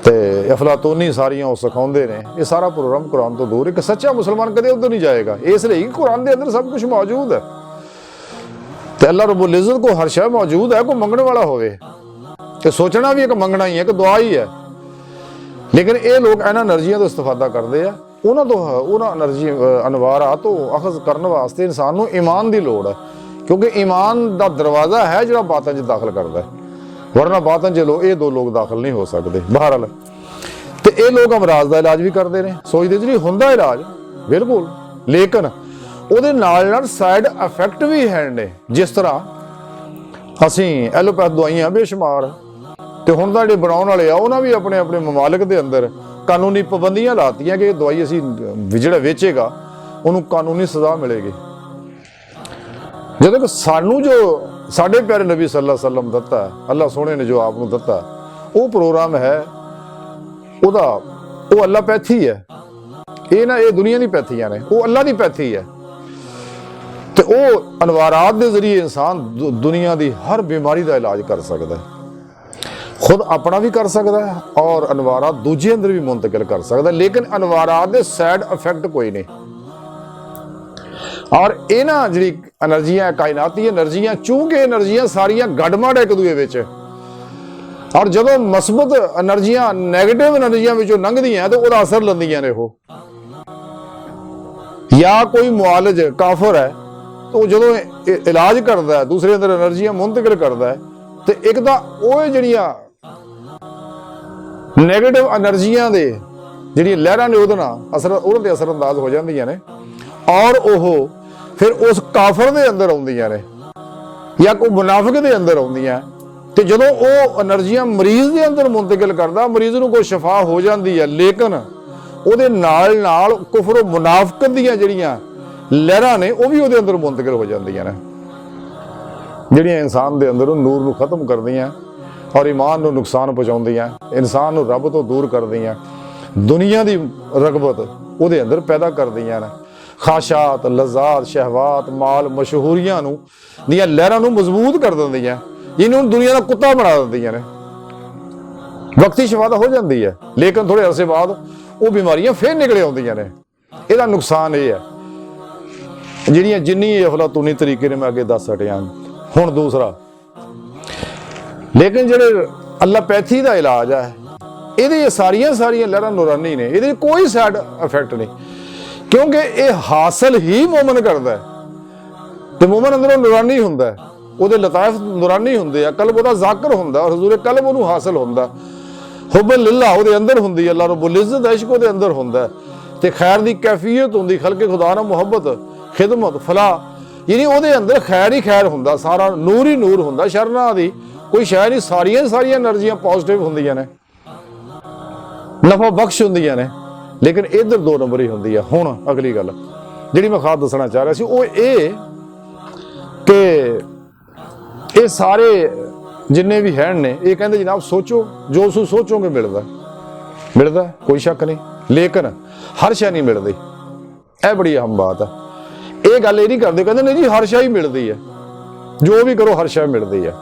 ਤੇ ਅਫਲਾਤੂਨੀ ਸਾਰੀਆਂ ਉਹ ਸਿਖਾਉਂਦੇ ਨੇ, ਇਹ ਸਾਰਾ ਪ੍ਰੋਗਰਾਮ ਕੁਰਾਨ ਤੋਂ ਦੂਰ। ਇੱਕ ਸੱਚਾ ਮੁਸਲਮਾਨ ਕਦੇ ਉੱਧਰ ਨਹੀਂ ਜਾਏਗਾ, ਇਸ ਲਈ ਕੁਰਾਨ ਦੇ ਅੰਦਰ ਸਭ ਕੁਝ ਮੌਜੂਦ ਹੈ ਤੇ ਅੱਲਾਹ ਰੱਬੁਲ ਇੱਜ਼ਤ ਕੋ ਹਰ ਸ਼ੈ ਮੌਜੂਦ ਹੈ। ਕੋਈ ਮੰਗਣ ਵਾਲਾ ਹੋਵੇ ਤੇ ਸੋਚਣਾ ਵੀ ਇੱਕ ਮੰਗਣਾ ਹੀ ਹੈ, ਇੱਕ ਦੁਆ ਹੀ ਹੈ। ਲੇਕਿਨ ਇਹ ਲੋਕ ਇਹਨਾਂ એનર્ਜੀਆਂ ਤੋਂ ਇਸਤਫਾਦਾ ਕਰਦੇ ਆ, ਉਹਨਾਂ ਤੋਂ ਉਹਨਾਂ એનર્ਜੀ ਅਨਵਾਰਾਂ ਤੋਂ ਅਖਜ਼ ਕਰਨ ਵਾਸਤੇ ਇਨਸਾਨ ਨੂੰ ਈਮਾਨ ਦੀ ਲੋੜ ਹੈ, ਕਿਉਂਕਿ ਈਮਾਨ ਦਾ ਦਰਵਾਜ਼ਾ ਹੈ ਜਿਹੜਾ ਬਾਤਾਂ 'ਚ ਦਾਖਲ ਕਰਦਾ ਹੈ, ਵਰਨਾ ਬਾਤਾਂ 'ਚ ਇਹ ਦੋ ਲੋਕ ਦਾਖਲ ਨਹੀਂ ਹੋ ਸਕਦੇ। ਬਹਰਹਾਲ ਤੇ ਇਹ ਲੋਕ ਅਮਰਾਜ਼ ਦਾ ਇਲਾਜ ਵੀ ਕਰਦੇ ਨੇ, ਸੋਚਦੇ ਜੀ ਹੁੰਦਾ ਇਲਾਜ ਬਿਲਕੁਲ, ਲੇਕਿਨ ਉਹਦੇ ਨਾਲ ਸਾਈਡ ਇਫੈਕਟ ਵੀ ਹੈ ਨੇ। ਜਿਸ ਤਰ੍ਹਾਂ ਅਸੀਂ ਐਲੋਪੈਥ ਦਵਾਈਆਂ ਬੇਸ਼ੁਮਾਰ, ਤੇ ਹੁਣ ਤਾਂ ਜਿਹੜੇ ਬਣਾਉਣ ਵਾਲੇ ਆ ਉਹਨਾਂ ਵੀ ਆਪਣੇ ਆਪਣੇ ਮਮਾਲਿਕ ਦੇ ਅੰਦਰ ਕਾਨੂੰਨੀ ਪਾਬੰਦੀਆਂ ਲਾਤੀਆਂ ਕਿ ਇਹ ਦਵਾਈ ਅਸੀਂ ਜਿਹੜਾ ਵੇਚੇਗਾ ਉਹਨੂੰ ਕਾਨੂੰਨੀ ਸਜ਼ਾ ਮਿਲੇਗੀ। ਜਦੋਂ ਕਿ ਸਾਨੂੰ ਜੋ ਸਾਡੇ ਪਿਆਰੇ ਨਬੀ ਸੱਲੱਲਾਹੁ ਅਲੈਹਿ ਵਸੱਲਮ ਦਿੱਤਾ, ਅੱਲਾਹ ਸੋਹਣੇ ਨੇ ਜੋ ਆਪ ਨੂੰ ਦਿੱਤਾ, ਉਹ ਪ੍ਰੋਗਰਾਮ ਹੈ ਉਹਦਾ, ਉਹ ਅੱਲਾਹ ਪੈਥੀ ਹੈ। ਇਹ ਨਾ ਇਹ ਦੁਨੀਆ ਦੀ ਪੈਥੀਆਂ ਨੇ, ਉਹ ਅੱਲਾਹ ਦੀ ਪੈਥੀ ਹੈ ਤੇ ਉਹ ਅਨਵਾਰਾਤ ਦੇ ਜ਼ਰੀਏ ਇਨਸਾਨ ਦੁਨੀਆ ਦੀ ਹਰ ਬਿਮਾਰੀ ਦਾ ਇਲਾਜ ਕਰ ਸਕਦਾ ਹੈ, ਖੁਦ ਆਪਣਾ ਵੀ ਕਰ ਸਕਦਾ ਹੈ ਔਰ ਅਨਵਾਰਾਤ ਦੂਜੇ ਅੰਦਰ ਵੀ ਮੁੰਤਕਿਲ ਕਰ ਸਕਦਾ ਹੈ। ਲੇਕਿਨ ਅਨਵਾਰਾਤ ਦੇ ਸਾਈਡ ਇਫੈਕਟ ਕੋਈ ਨਹੀਂ। ਔਰ ਇਹ ਨਾ ਜਿਹੜੀ એનર્ਜੀਆਂ ਕਾਇਨਾਤੀ એનર્ਜੀਆਂ, ਚੂੰਕਿ એનર્ਜੀਆਂ ਸਾਰੀਆਂ ਗੱਡਮੜ ਇੱਕ ਦੂਏ ਵਿੱਚ, ਔਰ ਜਦੋਂ ਮਸਬਤ એનર્ਜੀਆਂ ਨੈਗੇਟਿਵ એનર્ਜੀਆਂ ਵਿੱਚੋਂ ਲੰਘਦੀਆਂ ਤੇ ਉਹਦਾ ਅਸਰ ਲੈਂਦੀਆਂ ਨੇ ਉਹ, ਜਾਂ ਕੋਈ ਮੁਆਲਜ ਕਾਫਰ ਹੈ तो ਜਦੋਂ ਇਲਾਜ ਕਰਦਾ ਦੂਸਰੇ ਅੰਦਰ એનર્ਜੀਆਂ ਮੁੰਤਕਿਲ ਕਰਦਾ ਤੇ ਇੱਕ ਤਾਂ ਉਹ ਜਿਹੜੀਆਂ ਨੈਗੇਟਿਵ એનર્ਜੀਆਂ ਦੇ ਜਿਹੜੀਆਂ ਲਹਿਰਾਂ ਨੇ ਉਹਦੇ ਨਾਲ ਉਹਨਾਂ ਤੇ ਅਸਰ ਅੰਦਾਜ਼ ਹੋ ਜਾਂਦੀਆਂ ਨੇ ਔਰ ਉਹ ਫਿਰ ਉਸ ਕਾਫਰ ਦੇ ਅੰਦਰ ਆਉਂਦੀਆਂ ਨੇ ਜਾਂ ਕੋਈ ਮੁਨਾਫਿਕ ਦੇ ਅੰਦਰ ਆਉਂਦੀਆਂ ਤੇ ਜਦੋਂ ਉਹ એનર્ਜੀਆਂ ਮਰੀਜ਼ ਦੇ ਅੰਦਰ ਮੁੰਤਕਿਲ ਕਰਦਾ ਮਰੀਜ਼ ਨੂੰ ਕੋਈ ਸ਼ਿਫਾ ਹੋ ਜਾਂਦੀ ਹੈ ਲੇਕਿਨ ਉਹਦੇ ਨਾਲ ਨਾਲ ਕੁਫਰ ਮੁਨਾਫਿਕਤ ਦੀਆਂ ਜਿਹੜੀਆਂ ਲਹਿਰਾਂ ਨੇ ਉਹ ਵੀ ਉਹਦੇ ਅੰਦਰ ਮੁੰਤਕਿਲ ਹੋ ਜਾਂਦੀਆਂ ਨੇ ਜਿਹੜੀਆਂ ਇਨਸਾਨ ਦੇ ਅੰਦਰੋਂ ਨੂਰ ਨੂੰ ਖਤਮ ਕਰਦੀਆਂ ਔਰ ਈਮਾਨ ਨੂੰ ਨੁਕਸਾਨ ਪਹੁੰਚਾਉਂਦੀਆਂ ਇਨਸਾਨ ਨੂੰ ਰੱਬ ਤੋਂ ਦੂਰ ਕਰਦੀਆਂ ਦੁਨੀਆ ਦੀ ਰਗਬਤ ਉਹਦੇ ਅੰਦਰ ਪੈਦਾ ਕਰਦੀਆਂ ਨੇ ਖਾਸ਼ਾਤ ਲਜ਼ਾਤ ਸ਼ਹਿਵਾਤ ਮਾਲ ਮਸ਼ਹੂਰੀਆਂ ਨੂੰ ਦੀਆਂ ਲਹਿਰਾਂ ਨੂੰ ਮਜ਼ਬੂਤ ਕਰ ਦਿੰਦੀਆਂ ਇਹਨੂੰ ਦੁਨੀਆ ਦਾ ਕੁੱਤਾ ਬਣਾ ਦਿੰਦੀਆਂ ਨੇ ਵਕਤੀ ਸ਼ਿਫਾ ਹੋ ਜਾਂਦੀ ਹੈ ਲੇਕਿਨ ਥੋੜੇ ਅਰਸੇ ਬਾਅਦ ਉਹ ਬਿਮਾਰੀਆਂ ਫੇਰ ਨਿਕਲੇ ਆਉਂਦੀਆਂ ਨੇ ਇਹਦਾ ਨੁਕਸਾਨ ਇਹ ਹੈ ਜਿਹੜੀਆਂ ਜਿੰਨੀ ਅਫਲਾਤੂਨੀ ਤਰੀਕੇ ਨੇ ਮੈਂ ਅੱਗੇ ਦੱਸ ਹਟਿਆ ਹੁਣ ਦੂਸਰਾ ਲੇਕਿਨ ਜਿਹੜੇ ਅੱਲਾਪੈਥੀ ਦਾ ਇਲਾਜ ਹੈ ਇਹਦੇ ਸਾਰੀਆਂ ਲਹਿਰਾਂ ਨੂਰਾਨੀ ਨੇ ਇਹਦੇ ਕੋਈ ਸਾਈਡ ਇਫੈਕਟ ਨਹੀਂ ਕਿਉਂਕਿ ਇਹ ਹਾਸਲ ਹੀ ਮੂਮਨ ਕਰਦਾ ਹੈ ਤੇ ਮੂਮਨ ਅੰਦਰੋਂ ਨੂਰਾਨੀ ਹੁੰਦਾ ਉਹਦੇ ਲਤਾਇਫ ਨੂਰਾਨੀ ਹੁੰਦੇ ਆ ਕਲਬ ਉਹਦਾ ਜ਼ਾਕਰ ਹੁੰਦਾ ਔਰ ਹਜ਼ੂਰ ਕਲਬ ਉਹਨੂੰ ਹਾਸਲ ਹੁੰਦਾ ਹੁਬ ਲਿਲਾ ਉਹਦੇ ਅੰਦਰ ਹੁੰਦੀ ਹੈ ਅੱਲਾਹ ਰੱਬੁਲ ਇੱਜ਼ਤ ਦਾ ਇਸ਼ਕ ਉਹਦੇ ਅੰਦਰ ਹੁੰਦਾ ਤੇ ਖੈਰ ਦੀ ਕੈਫੀਅਤ ਹੁੰਦੀ ਖਲਕੇ ਖੁਦਾ ਨਾਲ ਮੁਹੱਬਤ ਖਿਦਮਤ ਫਲਾਹ ਯਾਨੀ ਉਹਦੇ ਅੰਦਰ ਖੈਰ ਹੀ ਖੈਰ ਹੁੰਦਾ ਸਾਰਾ ਨੂਰ ਹੀ ਨੂਰ ਹੁੰਦਾ ਸ਼ਰਨਾ ਦੀ ਕੋਈ ਸ਼ੈ ਨਹੀਂ ਸਾਰੀਆਂ એનર્ਜੀਆਂ ਪੋਜ਼ਿਟਿਵ ਹੁੰਦੀਆਂ ਨੇ ਨਫਾ ਬਖਸ਼ ਹੁੰਦੀਆਂ ਨੇ ਲੇਕਿਨ ਇਧਰ ਦੋ ਨੰਬਰ ਹੀ ਹੁੰਦੀ ਆ ਹੁਣ ਅਗਲੀ ਗੱਲ ਜਿਹੜੀ ਮੈਂ ਖਾਸ ਦੱਸਣਾ ਚਾਹ ਰਿਹਾ ਸੀ ਉਹ ਇਹ ਕਿ ਇਹ ਸਾਰੇ ਜਿੰਨੇ ਵੀ ਹਨ ਨੇ ਇਹ ਕਹਿੰਦੇ ਜਨਾਬ ਸੋਚੋ ਜੋ ਤੁਸੀਂ ਸੋਚੋਗੇ ਮਿਲਦਾ ਕੋਈ ਸ਼ੱਕ ਨਹੀਂ ਲੇਕਿਨ ਹਰ ਸ਼ੈ ਨਹੀਂ ਮਿਲਦੀ ਇਹ ਬੜੀ ਅਹਿਮ ਬਾਤ ਹੈ ਇਹ ਗੱਲ ਇਹ ਨਹੀਂ ਕਰਦੇ ਕਹਿੰਦੇ ਨਹੀਂ ਜੀ ਹਰ ਸ਼ੈ ਹੀ ਮਿਲਦੀ ਹੈ ਜੋ ਵੀ ਕਰੋ ਹਰ ਸ਼ੈ ਮਿਲਦੀ ਹੈ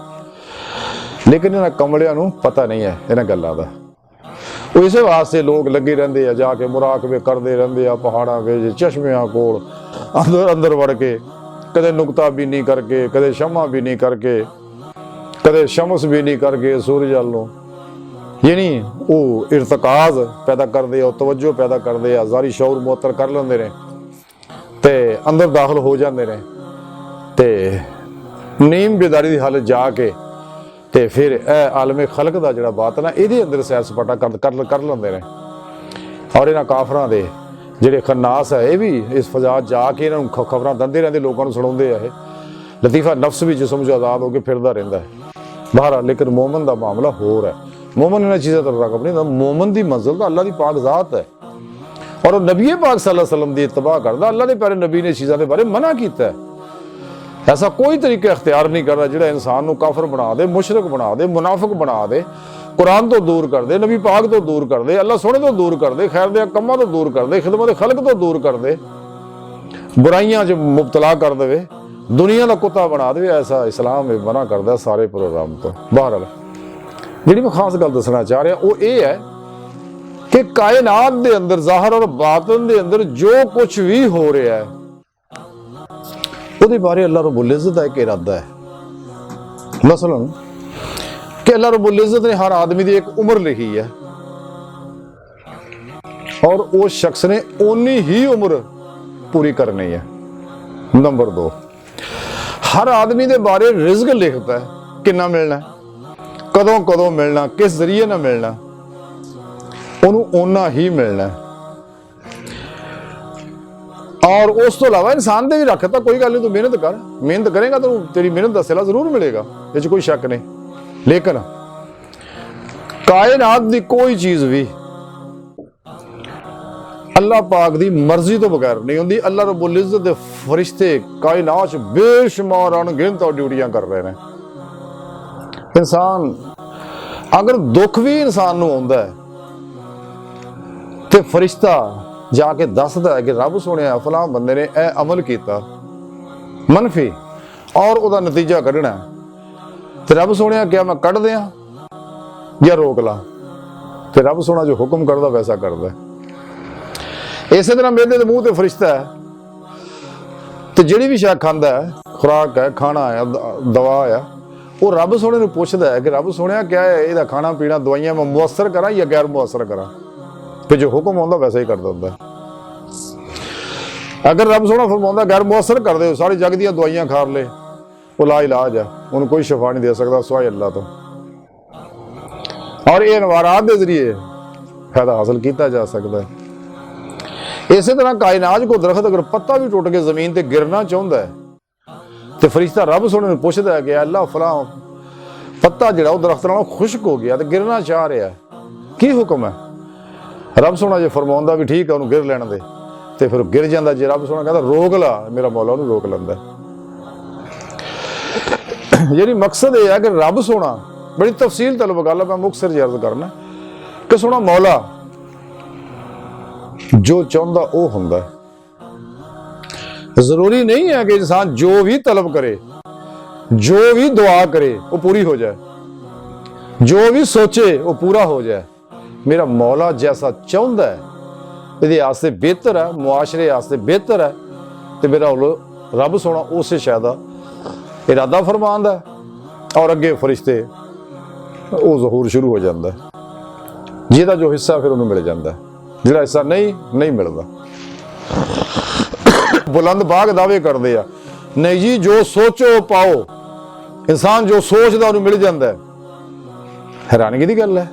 ਲੇਕਿਨ ਇਹਨਾਂ ਕਮਲਿਆਂ ਨੂੰ ਪਤਾ ਨਹੀਂ ਹੈ ਇਹਨਾਂ ਗੱਲਾਂ ਦਾ ਉਹ ਇਸੇ ਵਾਸਤੇ ਲੋਕ ਲੱਗੇ ਰਹਿੰਦੇ ਆ ਜਾ ਕੇ ਮੁਰਾਕਬੇ ਕਰਦੇ ਰਹਿੰਦੇ ਆ ਪਹਾੜਾਂ ਵਿੱਚ ਚਸ਼ਮਿਆਂ ਕੋਲ ਅੰਦਰ ਵੜ ਕੇ ਕਦੇ ਨੁਕਤਾ ਬੀਨੀ ਕਰਕੇ ਕਦੇ ਸ਼ਮਾ ਬੀਨੀ ਕਰਕੇ ਕਦੇ ਸ਼ਮਸ ਬੀਨੀ ਕਰਕੇ ਸੂਰਜ ਵੱਲ ਨੂੰ ਯਾਨੀ ਉਹ ਇਰਤਕਾਜ਼ ਪੈਦਾ ਕਰਦੇ ਆ ਤਵੱਜੋ ਪੈਦਾ ਕਰਦੇ ਆ ਜ਼ਾਰੀ ਸ਼ੌਰ ਮੁਅੱਤਰ ਕਰ ਲੈਂਦੇ ਨੇ ਤੇ ਅੰਦਰ ਦਾਖਲ ਹੋ ਜਾਂਦੇ ਨੇ ਤੇ ਨੀਮ ਬੇਦਾਰੀ ਦੀ ਹਾਲਤ ਜਾ ਕੇ ਤੇ ਫਿਰ ਇਹ ਆਲਮੇ ਖਲਕ ਦਾ ਜਿਹੜਾ ਬਾਤ ਨਾ ਇਹਦੇ ਅੰਦਰ ਸੈਰ ਸਪਾਟਾ ਕਰ ਲੈਂਦੇ ਨੇ ਔਰ ਇਹਨਾਂ ਕਾਫਰਾਂ ਦੇ ਜਿਹੜੇ ਖੰਨਾਸ ਹੈ ਇਹ ਵੀ ਇਸ ਫਜ਼ਾ ਜਾ ਕੇ ਇਹਨਾਂ ਨੂੰ ਖਬਰਾਂ ਦਿੰਦੇ ਰਹਿੰਦੇ, ਲੋਕਾਂ ਨੂੰ ਸੁਣਾਉਂਦੇ ਆ। ਇਹ ਲਤੀਫਾ ਨਫਸ ਵੀ ਜਿਸਮ 'ਚ ਆਜ਼ਾਦ ਹੋ ਕੇ ਫਿਰਦਾ ਰਹਿੰਦਾ ਹੈ ਬਾਹਰ। ਲੇਕਿਨ ਮੋਮਨ ਦਾ ਮਾਮਲਾ ਹੋਰ ਹੈ। ਮੋਮਨ ਇਹਨਾਂ ਚੀਜ਼ਾਂ ਤੋਂ ਰਾਗਬ ਨਹੀਂ ਹੁੰਦਾ। ਮੋਮਨ ਦੀ ਮੰਜ਼ਿਲ ਤਾਂ ਅੱਲਾ ਦੀ ਪਾਕ ਜ਼ਾਤ ਹੈ ਔਰ ਉਹ ਨਬੀ ਪਾਕ ਸੱਲੱਲਾਹੁ अलैहि वसल्लम ਦੀ इत्तबा ਕਰਦਾ। ਅੱਲਾ ਦੇ ਪਿਆਰੇ ਨਬੀ ਨੇ ਚੀਜ਼ਾਂ ਦੇ ਬਾਰੇ ਮਨਾ ਕੀਤਾ ਹੈ। ਐਸਾ ਕੋਈ ਤਰੀਕਾ ਇਖਤਿਆਰ ਨਹੀਂ ਕਰਦਾ ਜਿਹੜਾ ਇਨਸਾਨ ਨੂੰ ਕਾਫਰ ਬਣਾ ਦੇ, ਮੁਸ਼ਰਿਕ ਬਣਾ ਦੇ, ਮੁਨਾਫਿਕ ਬਣਾ ਦੇ, ਕੁਰਾਨ ਤੋਂ ਦੂਰ ਕਰ ਦੇ, ਨਬੀ ਪਾਕ ਤੋਂ ਦੂਰ ਕਰ ਦੇ, ਅੱਲਾ ਸੋਹਣੇ ਤੋਂ ਦੂਰ ਕਰ ਦੇ, ਖੈਰ ਦੇ ਕੰਮਾਂ ਤੋਂ ਦੂਰ ਕਰ ਦੇ, ਖਿਦਮਤ ਖਲਕ ਤੋਂ ਦੂਰ ਕਰ ਦੇ, ਬੁਰਾਈਆਂ 'ਚ ਮੁਬਤਲਾ ਕਰ ਦੇਵੇ, ਦੁਨੀਆ ਦਾ ਕੁੱਤਾ ਬਣਾ ਦੇਵੇ। ਐਸਾ ਇਸਲਾਮ ਇਹ ਮਨਾ ਕਰਦਾ ਸਾਰੇ ਪ੍ਰੋਗਰਾਮ ਤੋਂ। ਬਹਰਹਾਲ ਜਿਹੜੀ ਮੈਂ ਖਾਸ ਗੱਲ ਦੱਸਣਾ ਚਾਹ ਰਿਹਾ ਉਹ ਇਹ ਹੈ ਕਿ ਕਾਇਨਾਤ ਦੇ ਅੰਦਰ ਜ਼ਾਹਰ ਔਰ ਬਾਤਨ ਦੇ ਅੰਦਰ ਜੋ ਕੁਝ ਵੀ ਹੋ ਰਿਹਾ ਹੈ ਉਹਦੇ ਬਾਰੇ ਅੱਲਾ ਰब्बुल इज़्ज़त ਦਾ ਇੱਕ ਇਰਾਦਾ ਹੈ। ਮਸਲਨ ਕਿ ਅੱਲਾ रब्बुल इज़्ज़त ਨੇ ਹਰ ਆਦਮੀ ਦੀ ਇੱਕ ਉਮਰ ਲਿਖੀ ਹੈ ਔਰ ਉਸ ਸ਼ਖਸ ਨੇ ਉਨੀ ਹੀ ਉਮਰ ਪੂਰੀ ਕਰਨੀ ਹੈ। ਨੰਬਰ 2, ਹਰ ਆਦਮੀ ਦੇ ਬਾਰੇ ਰਿਜ਼ਕ ਲਿਖਦਾ ਹੈ, ਕਿੰਨਾ ਮਿਲਣਾ, ਕਦੋਂ ਕਦੋਂ ਮਿਲਣਾ, ਕਿਸ ਜ਼ਰੀਏ ਨਾਲ ਮਿਲਣਾ, ਉਹਨੂੰ ਓਨਾ ਹੀ ਮਿਲਣਾ। और उस तो इलावा इंसान दे भी रखता कोई गल नहीं, तू मेहनत कर, मेहनत करेगा तो तेरी मेहनत का सिला जरूर मिलेगा, ये कोई शक नहीं। लेकिन कायनात की कोई चीज भी अल्लाह पाक की मर्जी तो बगैर नहीं होंगी। अल्लाह रब्बुल इज़्ज़त दे फरिश्ते कायनात बेशुमार अणगिनत ड्यूटियां कर रहे हैं। इंसान अगर दुख भी इंसान नूं आउंदा है ते फरिश्ता जाके दसदा है कि रब सोने फलां बंदे ने यह अमल किया मनफी और उसका नतीजा कढ़ना है, तो रब सोने क्या मैं कढ़ दियां या रोक ला? तो रब सोना जो हुक्म करता वैसा करता है। इस तरह मेरे मूँह ते फरिश्ता है, तो जिहड़ी भी शै खांदा है, खुराक है, खाना है, दवा है, वो रब सोने नूं पुछदा है कि रब सोने क्या है इहदा खाना पीना दवाइयां मैं मुअस्सर करा या गैर मुअस्सर करा? फिर जो हुक्म आउंदा वैसा ही करता होंदा। अगर रब सोना फरमाउंदा गैर मुअस्सर कर दे, सारी जग दी दवाइयां खा ले, वो ला इलाज है, उन्हें कोई शफा नहीं दे सकता सिवाय अल्लाह तो। और ये नवारात के जरिए फायदा हासिल किया जा सकता है। इस तरह कायनात को दरख्त अगर पत्ता भी टुट के जमीन ते गिरना चाहता है तो फरिश्ता रब सोने नूं पुछदा है कि अल्लाह फलां पत्ता जिहड़ा वो दरख्त नालों खुश्क हो गया तो गिरना चाह रहा है, की हुक्म है? रब सोना जो फरमाउंदा भी ठीक है उन्होंने गिर लैण दे, तो फिर गिर जाता। जो रब सोना कहता रोक ला, मेरा मौला उन्होंने रोक लैंदा। यानी मकसद यह है कि रब सोना बड़ी तफसील तलब गल मैं मुख्तसर जी अर्ज करना कि सोना मौला जो चाहता वो हुंदा है। जरूरी नहीं है कि इंसान जो भी तलब करे, जो भी दुआ करे वो पूरी हो जाए, जो भी सोचे वो पूरा हो जाए। मेरा मौला जैसा चाहता है ये आस्ते बेहतर है, मुआशरे आस्ते बेहतर है, तो मेरा रब सोना उस शय का इरादा फरमांदा है और अगे फरिश्ते वो ज़हूर शुरू हो जाता है। जिहदा जो हिस्सा फिर उन्हें मिल जाता है, जिहड़ा हिस्सा नहीं मिलता। बुलंद बाग दावे करते हैं नहीं जी जो सोचो पाओ, इंसान जो सोचता उन्हें मिल जाता है। हैरानगी की गल है,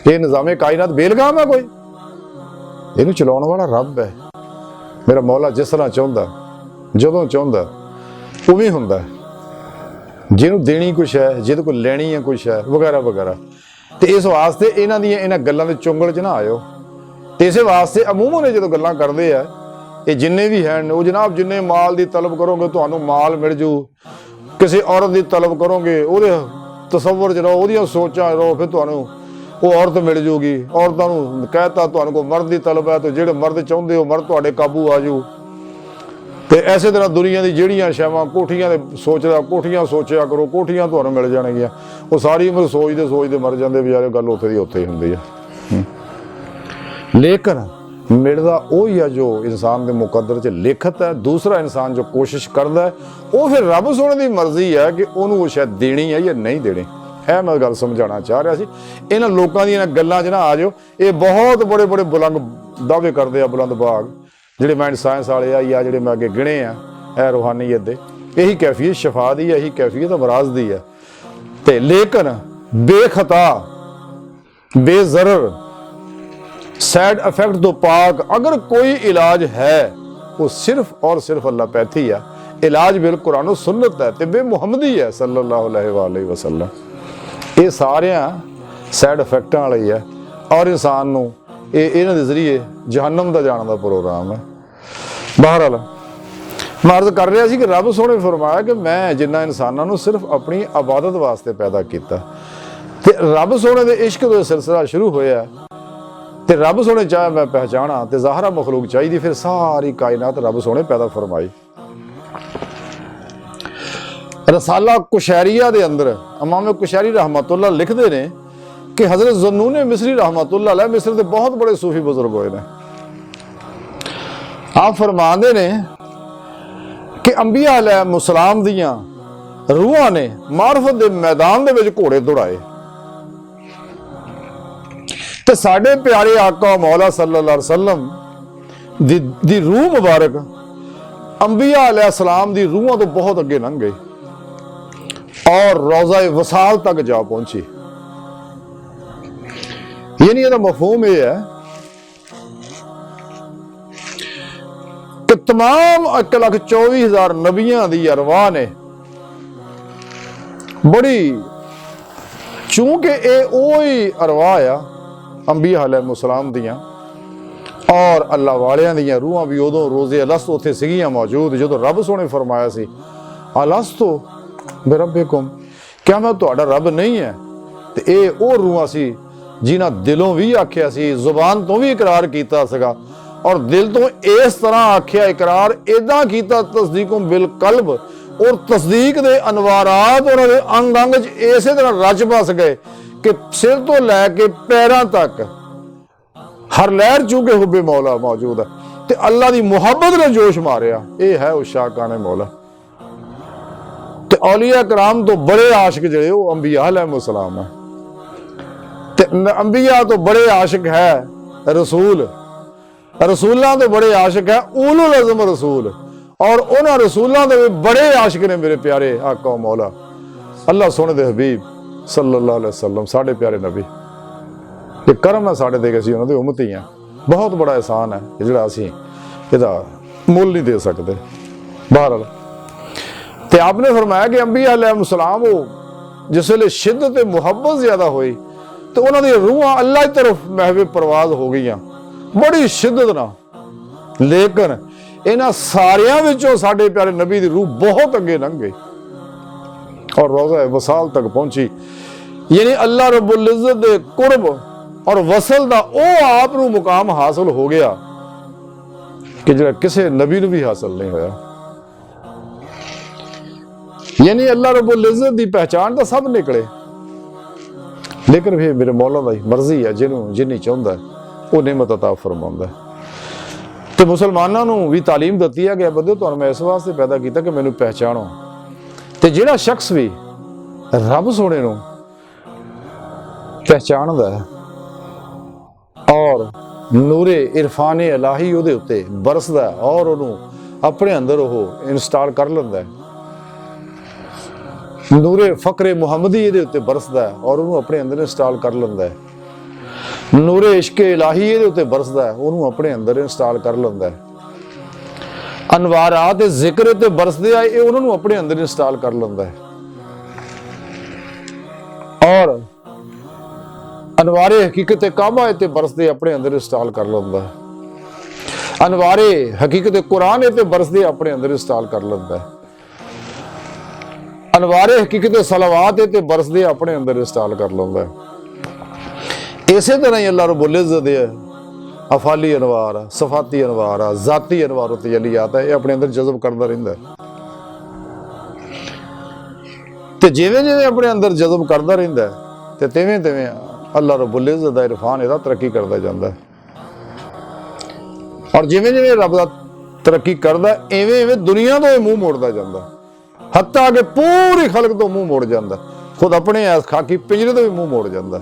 ये निज़ामे कायनात बेलगाम है कोई? इनू चलाने वाला रब है। मेरा मौला जिस तरह चाहता जदों चाहता उवें हुंदा है। जिन्हों देनी कुछ है, जिहदे कोल लैनी है कुछ है वगैरह वगैरह। तो इस वास्ते इन्हां दियां इन्हां गल्लां दे चुंगल च ना आयो। तो इस वास्ते अमूमन ने जो गल्लां करदे आ ये जिन्ने भी हैं वो जनाब जिन्ने माल की तलब करोगे तुहानूं माल मिल जू, किसी औरत की तलब करोगे उहदे तसव्वुर च रहो, उहदियां सोचां रहो, फिर तुहानूं वो औरत मिल जूगी। औरतों को कहता तुहानूं कोई मर्द की तलब है तो जिहड़े मर्द चाहुंदे हो मर्द तुहाडे काबू आ जू। तो इस तरह दुनिया की जिहड़ियां शैवां कोठियां दे सोचदा कोठियां सोचिया करो, कोठियां तुहानूं मिल जाणगियां। वो सारी उमर सोचते सोचते मर जाते बेचारे, गल उत्थे दी उत्थे ही हुंदी है। लेकिन मिलदा वही है जो इंसान के मुकद्दर च लिखत है। दूसरा इंसान जो कोशिश करता है वो फिर रब सोने की मर्जी है कि उन्होंने वो शायद देनी है या नहीं देनी है। मैं गल समझाना चाह रहा सी। इन्हां लोकां दी इन्हां गल्लां च ना आ जाओ। ये बहुत बड़े बड़े बुलंद दावे करते हैं, बुलंद बाग जिहड़े माइंड साइंस वाले आ या जिहड़े मैं अगे गिणे आ, है रूहानीयत दे। यही कैफियत शफा दी है, यही कैफियत अमराज दी है। तो लेकिन बेखता बेजरर सैड इफेक्ट तो पाक। अगर कोई इलाज है वो सिर्फ और सिर्फ अल्लापैथी है। इलाज बिल कुरान सुन्नत है, तिब्बे मुहम्मदी है सल्लल्लाहु अलैहि वसल्लम। ये सारे सैड इफेक्टां वाले ही है और इंसान नूं इन्हां दे जरिए जहन्नम दा जाण दा प्रोग्राम है। बहरहाल मैं अर्ज कर रहा सी कि रब सोहणे फरमाया कि मैं जिन्ना इंसानां नूं सिर्फ अपनी इबादत वास्ते पैदा कीता ते रब सोहणे दे इश्क दा सिलसिला शुरू होया ते रब सोहणे चाहे मैं पहचाना ते ज़ाहरा मखलूक चाहिदी, फिर सारी कायनात रब सोहणे पैदा फरमाई। रसाला कुशैरिया दे अंदर इमाम कुशैरी रहमतुल्लाह लिखते ने कि हजरत ज़न्नून मिस्री रहमतुल्लाह अलैह मिस्र के बहुत बड़े सूफी बुजुर्ग होए ने। आप फरमाते ने कि अंबिया अलैहिस्सलाम दियां रूहां ने मारफत दे मैदान दे विच घोड़े दौड़ाए ते साडे प्यारे आका मौला सल्लल्लाहु अलैहि वसल्लम दी रूह मुबारक अंबिया अलैहिस्सलाम दी रूहां तो बहुत अगे लंघ गई और रोज़ा वसाल तक जा पहुंची। यानी ਇਹਦਾ मफहूम यह है कि तमाम 1,24,000 नबियां दी अरवाह ने बड़ी, चूंकि ये वही अरवाह आ अंबिया अलैहिस्सलाम दियां और अल्लाह वालियां दियां रूहां भी उदों रोज़े अलस्तु उत्थे सीगियां मौजूद जो रब सोहणे फरमाया सी अलस्तु बिरब्बिकुम, क्या मैं तुहाडा रब नहीं है। ते ये वो रूहां सी जिन्हां दिलों भी आख्या सी, जुबान तो भी इकरार कीता सीगा और दिल तो इस तरह आख्या इकरार इदां कीता तस्दीकुम बिल कल्ब और तस्दीक दे अनवारात उन्हां दे अंग अंग च इसे तरह रच बस गए कि सिर तो लैके पैरां तक हर लहर चूंकि हुब्बे मौला मौजूद है ते अल्लाह दी मुहब्बत ने जोश मारिया। ये है उस शाकाने मौला ते औलिया कराम तो बड़े आशिक जिहड़े वो अंबिया अलैहिस्सलाम है ते अंबिया तो बड़े आशिक है रसूल, रसूलां तो बड़े आशिक है उलुल अज़म रसूल और उन्हां रसूलां दे बड़े आशिक ने मेरे प्यारे आका मौला अल्लाह सोहणे दे हबीब सल्लल्लाहु अलैहि वसल्लम साडे प्यारे नबी। ये करम है साडे ते कि असीं उन्हां दे उम्मती हैं। बहुत बड़ा एहसान है जिहड़ा असीं इहदा मुल नहीं दे सकते। बहरहाल ते आपने फरमाया कि अंबिया अलैहिस्सलाम वो जिस वेले शिद्दत मुहब्बत ज्यादा हुई तो उन्हां दी रूहां अल्लाह की तरफ महवे परवाज हो गई बड़ी शिद्दत नाल। लेकिन इन्हां सारियां विचों साडे प्यारे नबी दी रूह बहुत अगे लंघ गई और रोज़ा वसाल तक पहुंची। यानी अल्लाह रब्बुल इज्जत दे कुर्ब और वसल दा ओ आप नूं मुकाम हासिल हो गया कि जिहड़ा किसी नबी नूं भी हासिल नहीं होया। यानी अल्लाह रब्बुल इज्जत दी पहचान तो सब निकले, लेकिन फिर मेरे मौला दी मर्जी है जिन्हों जिन्नी चाहुंदा वो नेमत अता फरमाउंदा है। तो मुसलमानों नूं भी तालीम दित्ती है कि बंदे तुहानूं मैं इस वास्ते पैदा कीता कि मैनूं पहचानो। ते जिहड़ा शख्स भी रब सोहणे नूं पहचानदा है और नूरे इरफाने इलाही उहदे उत्ते बरसदा है और उहनूं अपने अंदर वो इंस्टॉल कर लैंदा है, नूरे फकरे मुहम्मदी इहदे उत्ते बरसदा है और उहनूं अपने अंदर इंस्टॉल कर लैंदा है, नूरे इश्के इलाही इहदे उत्ते बरसदा है उहनूं अपने अंदर इंस्टॉल कर लैंदा है, अनवारात जिक्र ते बरसदे आ ये उन्हां नूं अपने अंदर इंस्टॉल कर लैंदा है और अनवारे हकीकत काबा ते बरसदे अपने अंदर इंस्टॉल कर लैंदा है, अनवारे हकीकत कुरान ते बरसदे अपने अंदर इंस्टॉल कर लैंदा है, अनवारे हकीकत सलावात ते बरसदे अपने अंदर इंस्टॉल कर लैंदा है। इसे तरह ही अल्लाह रब्बुल इज्जत दे अफाली अनवार सफाती अनवार जाती अनवार तजलियात है ये अपने अंदर जज़ब करता रहिंदा है ते जिवें जिवें अपने अंदर जज़ब करता रहिंदा है ते तिवें तिवें अल्लाह रब्बुल इज्जत दा इरफान इहदा तरक्की करता जांदा है और जिवें जिवें रब दा तरक्की करदा इवें इवें दुनिया तो मुंह मोड़दा जांदा हत्ता कि पूरी खलक तो मुंह मोड़ जाता, खुद अपने ऐस खाकी पिंजरे तो भी मुंह मोड़ जाता,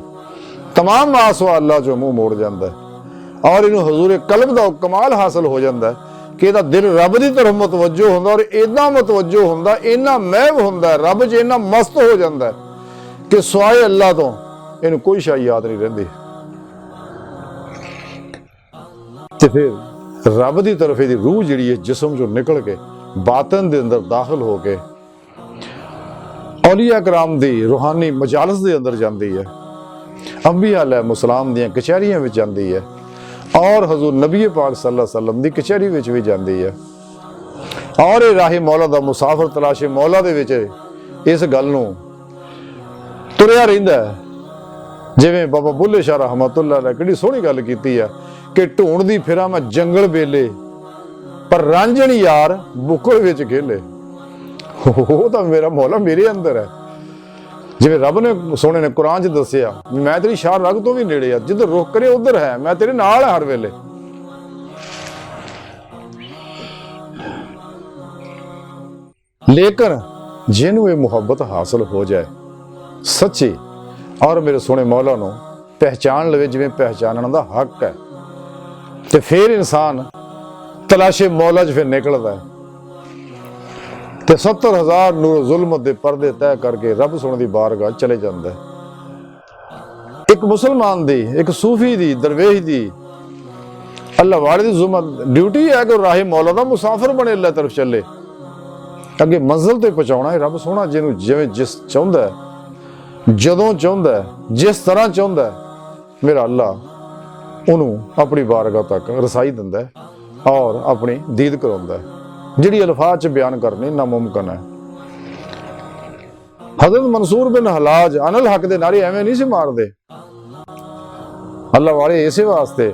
तमाम आसवा अल्लाह जो मुंह मोड़ जाता है और इन्हू हजूर कल्ब का कमाल हासिल हो जाता है कि इहदा दिल रब की तरफ मुतवज्जो होंदा और इदा मुतवज्जो होंदा इन्ना महब होंदा रब च इन्ना मस्त हो जाता है कि सिवाए अल्लाह तो इन्हू कोई शाई याद नहीं रहिंदी। ਤੇ ਫਿਰ ਰੱਬ ਦੀ ਤਰਫ ਇਹਦੀ ਰੂਹ ਜਿਹੜੀ ਹੈ ਜਿਸਮ ਚੋਂ ਨਿਕਲ ਕੇ ਬਾਤਨ ਦੇ ਅੰਦਰ ਦਾਖਲ ਹੋ ਕੇ ਔਲੀਆ ਕਰਾਮ ਦੀ ਰੂਹਾਨੀ ਮਜਾਲਸ ਦੇ ਅੰਦਰ ਜਾਂਦੀ ਹੈ, ਅੰਬੀਆ ਅਲੈਹਿਮੁਸਸਲਾਮ ਦੀਆਂ ਕਚਹਿਰੀਆਂ ਵਿੱਚ ਜਾਂਦੀ ਹੈ, ਔਰ ਹਜ਼ੂਰ ਨਬੀ ਪਾਕ ਸੱਲੱਲਾਹੁ ਅਲੈਹਿ ਵਸੱਲਮ ਦੀ ਕਚਹਿਰੀ ਵਿੱਚ ਵੀ ਜਾਂਦੀ ਹੈ। ਔਰ ਇਹ ਰਾਹੀ ਮੌਲਾ ਦਾ ਮੁਸਾਫਰ ਤਲਾਸ਼ੇ ਮੌਲਾ ਦੇ ਵਿੱਚ ਇਸ ਗੱਲ ਨੂੰ ਤੁਰਿਆ ਰਹਿੰਦਾ ਹੈ। ਜਿਵੇਂ ਬਾਬਾ ਬੁੱਲੇ ਸ਼ਾਹ ਰਹਿਮਤੁல்லாਹ ਨੇ ਕਿਹੜੀ ਸੋਹਣੀ ਗੱਲ ਕੀਤੀ ਆ ਕਿ ਢੂੰਡਦੀ ਫਿਰਾਂ ਮੈਂ ਜੰਗਲ ਵੇਲੇ, ਪਰ ਰਾਂਝਣ ਯਾਰ ਬੁੱਕਲ ਵਿੱਚ ਖੇਲੇ। ਉਹ ਤਾਂ ਮੇਰਾ ਮੌਲਾ ਮੇਰੇ ਅੰਦਰ ਹੈ। ਜਿਵੇਂ ਰੱਬ ਨੇ ਸੋਹਣੇ ਨੇ ਕੁਰਾਨ 'ਚ ਦੱਸਿਆ, ਮੈਂ ਤੇਰੀ ਸ਼ਾਹ ਰਗ ਤੋਂ ਵੀ ਨੇੜੇ ਆ, ਜਿੱਧਰ ਰੁੱਖ ਕਰੇ ਉਧਰ ਹੈ, ਮੈਂ ਤੇਰੇ ਨਾਲ ਹੈ ਹਰ ਵੇਲੇ। ਲੇਕਿਨ ਜਿਹਨੂੰ ਇਹ ਮੁਹੱਬਤ ਹਾਸਲ ਹੋ ਜਾਏ ਸੱਚੀ, ਔਰ ਮੇਰੇ ਸੋਹਣੇ ਮੌਲਾ ਨੂੰ ਪਹਿਚਾਨ ਲਵੇ ਜਿਵੇਂ ਪਹਿਚਾਨਣ ਦਾ ਹੱਕ ਹੈ, ਤੇ ਫਿਰ ਇਨਸਾਨ ਤਲਾਸ਼ੇ ਮੌਲਾ 'ਚ ਫਿਰ ਨਿਕਲਦਾ ਹੈ ਤੇ 70,000 ਨੂਰ ਜ਼ੁਲਮਤ ਦੇ ਪਰਦੇ ਤੈਅ ਕਰਕੇ ਰੱਬ ਸੋਹਣੇ ਦੀ ਬਾਰਗਾਹ ਚਲੇ ਜਾਂਦਾ ਹੈ। ਇੱਕ ਮੁਸਲਮਾਨ ਦੀ, ਇੱਕ ਸੂਫੀ ਦੀ, ਦਰਵੇਸ਼ ਦੀ, ਅੱਲਾਹ ਵਾਲੇ ਦੀ ਜ਼ੁਮਤ ਡਿਊਟੀ ਹੈ ਕਿ ਰਾਹੇ ਮੌਲਾ ਦਾ ਮੁਸਾਫਰ ਬਣੇ, ਅੱਲਾਹ ਤਰਫ ਚੱਲੇ, ਅੱਗੇ ਮੰਜ਼ਿਲ ਤੇ ਪਹੁੰਚਾਉਣਾ ਹੈ। ਰੱਬ ਸੋਹਣਾ ਜਿਹਨੂੰ ਜਿਵੇਂ ਜਿਸ ਚਾਹੁੰਦਾ ਹੈ, ਜਦੋਂ ਚਾਹੁੰਦਾ ਹੈ, ਜਿਸ ਤਰ੍ਹਾਂ ਚਾਹੁੰਦਾ ਹੈ, ਮੇਰਾ ਅੱਲਾਹ ਉਹਨੂੰ ਆਪਣੀ ਬਾਰਗਾਹ ਤੱਕ ਰਸਾਈ ਦਿੰਦਾ ਹੈ ਔਰ ਆਪਣੀ ਦੀਦ ਕਰਾਉਂਦਾ ਹੈ, ਜਿਹੜੀ ਅਲਫਾਜ਼ 'ਚ ਬਿਆਨ ਕਰਨੀ ਨਾਮੁਮਕਿਨ ਹੈ। ਹਜ਼ਰਤ ਮਨਸੂਰ ਬਿਨ ਹਲਾਜ ਅਨਲ ਹਕ ਦੇ ਨਾਰੇ ਐਵੇਂ ਨਹੀਂ ਸੀ ਮਾਰਦੇ, ਅੱਲਾਹ ਵਾਲੇ ਇਸੇ ਵਾਸਤੇ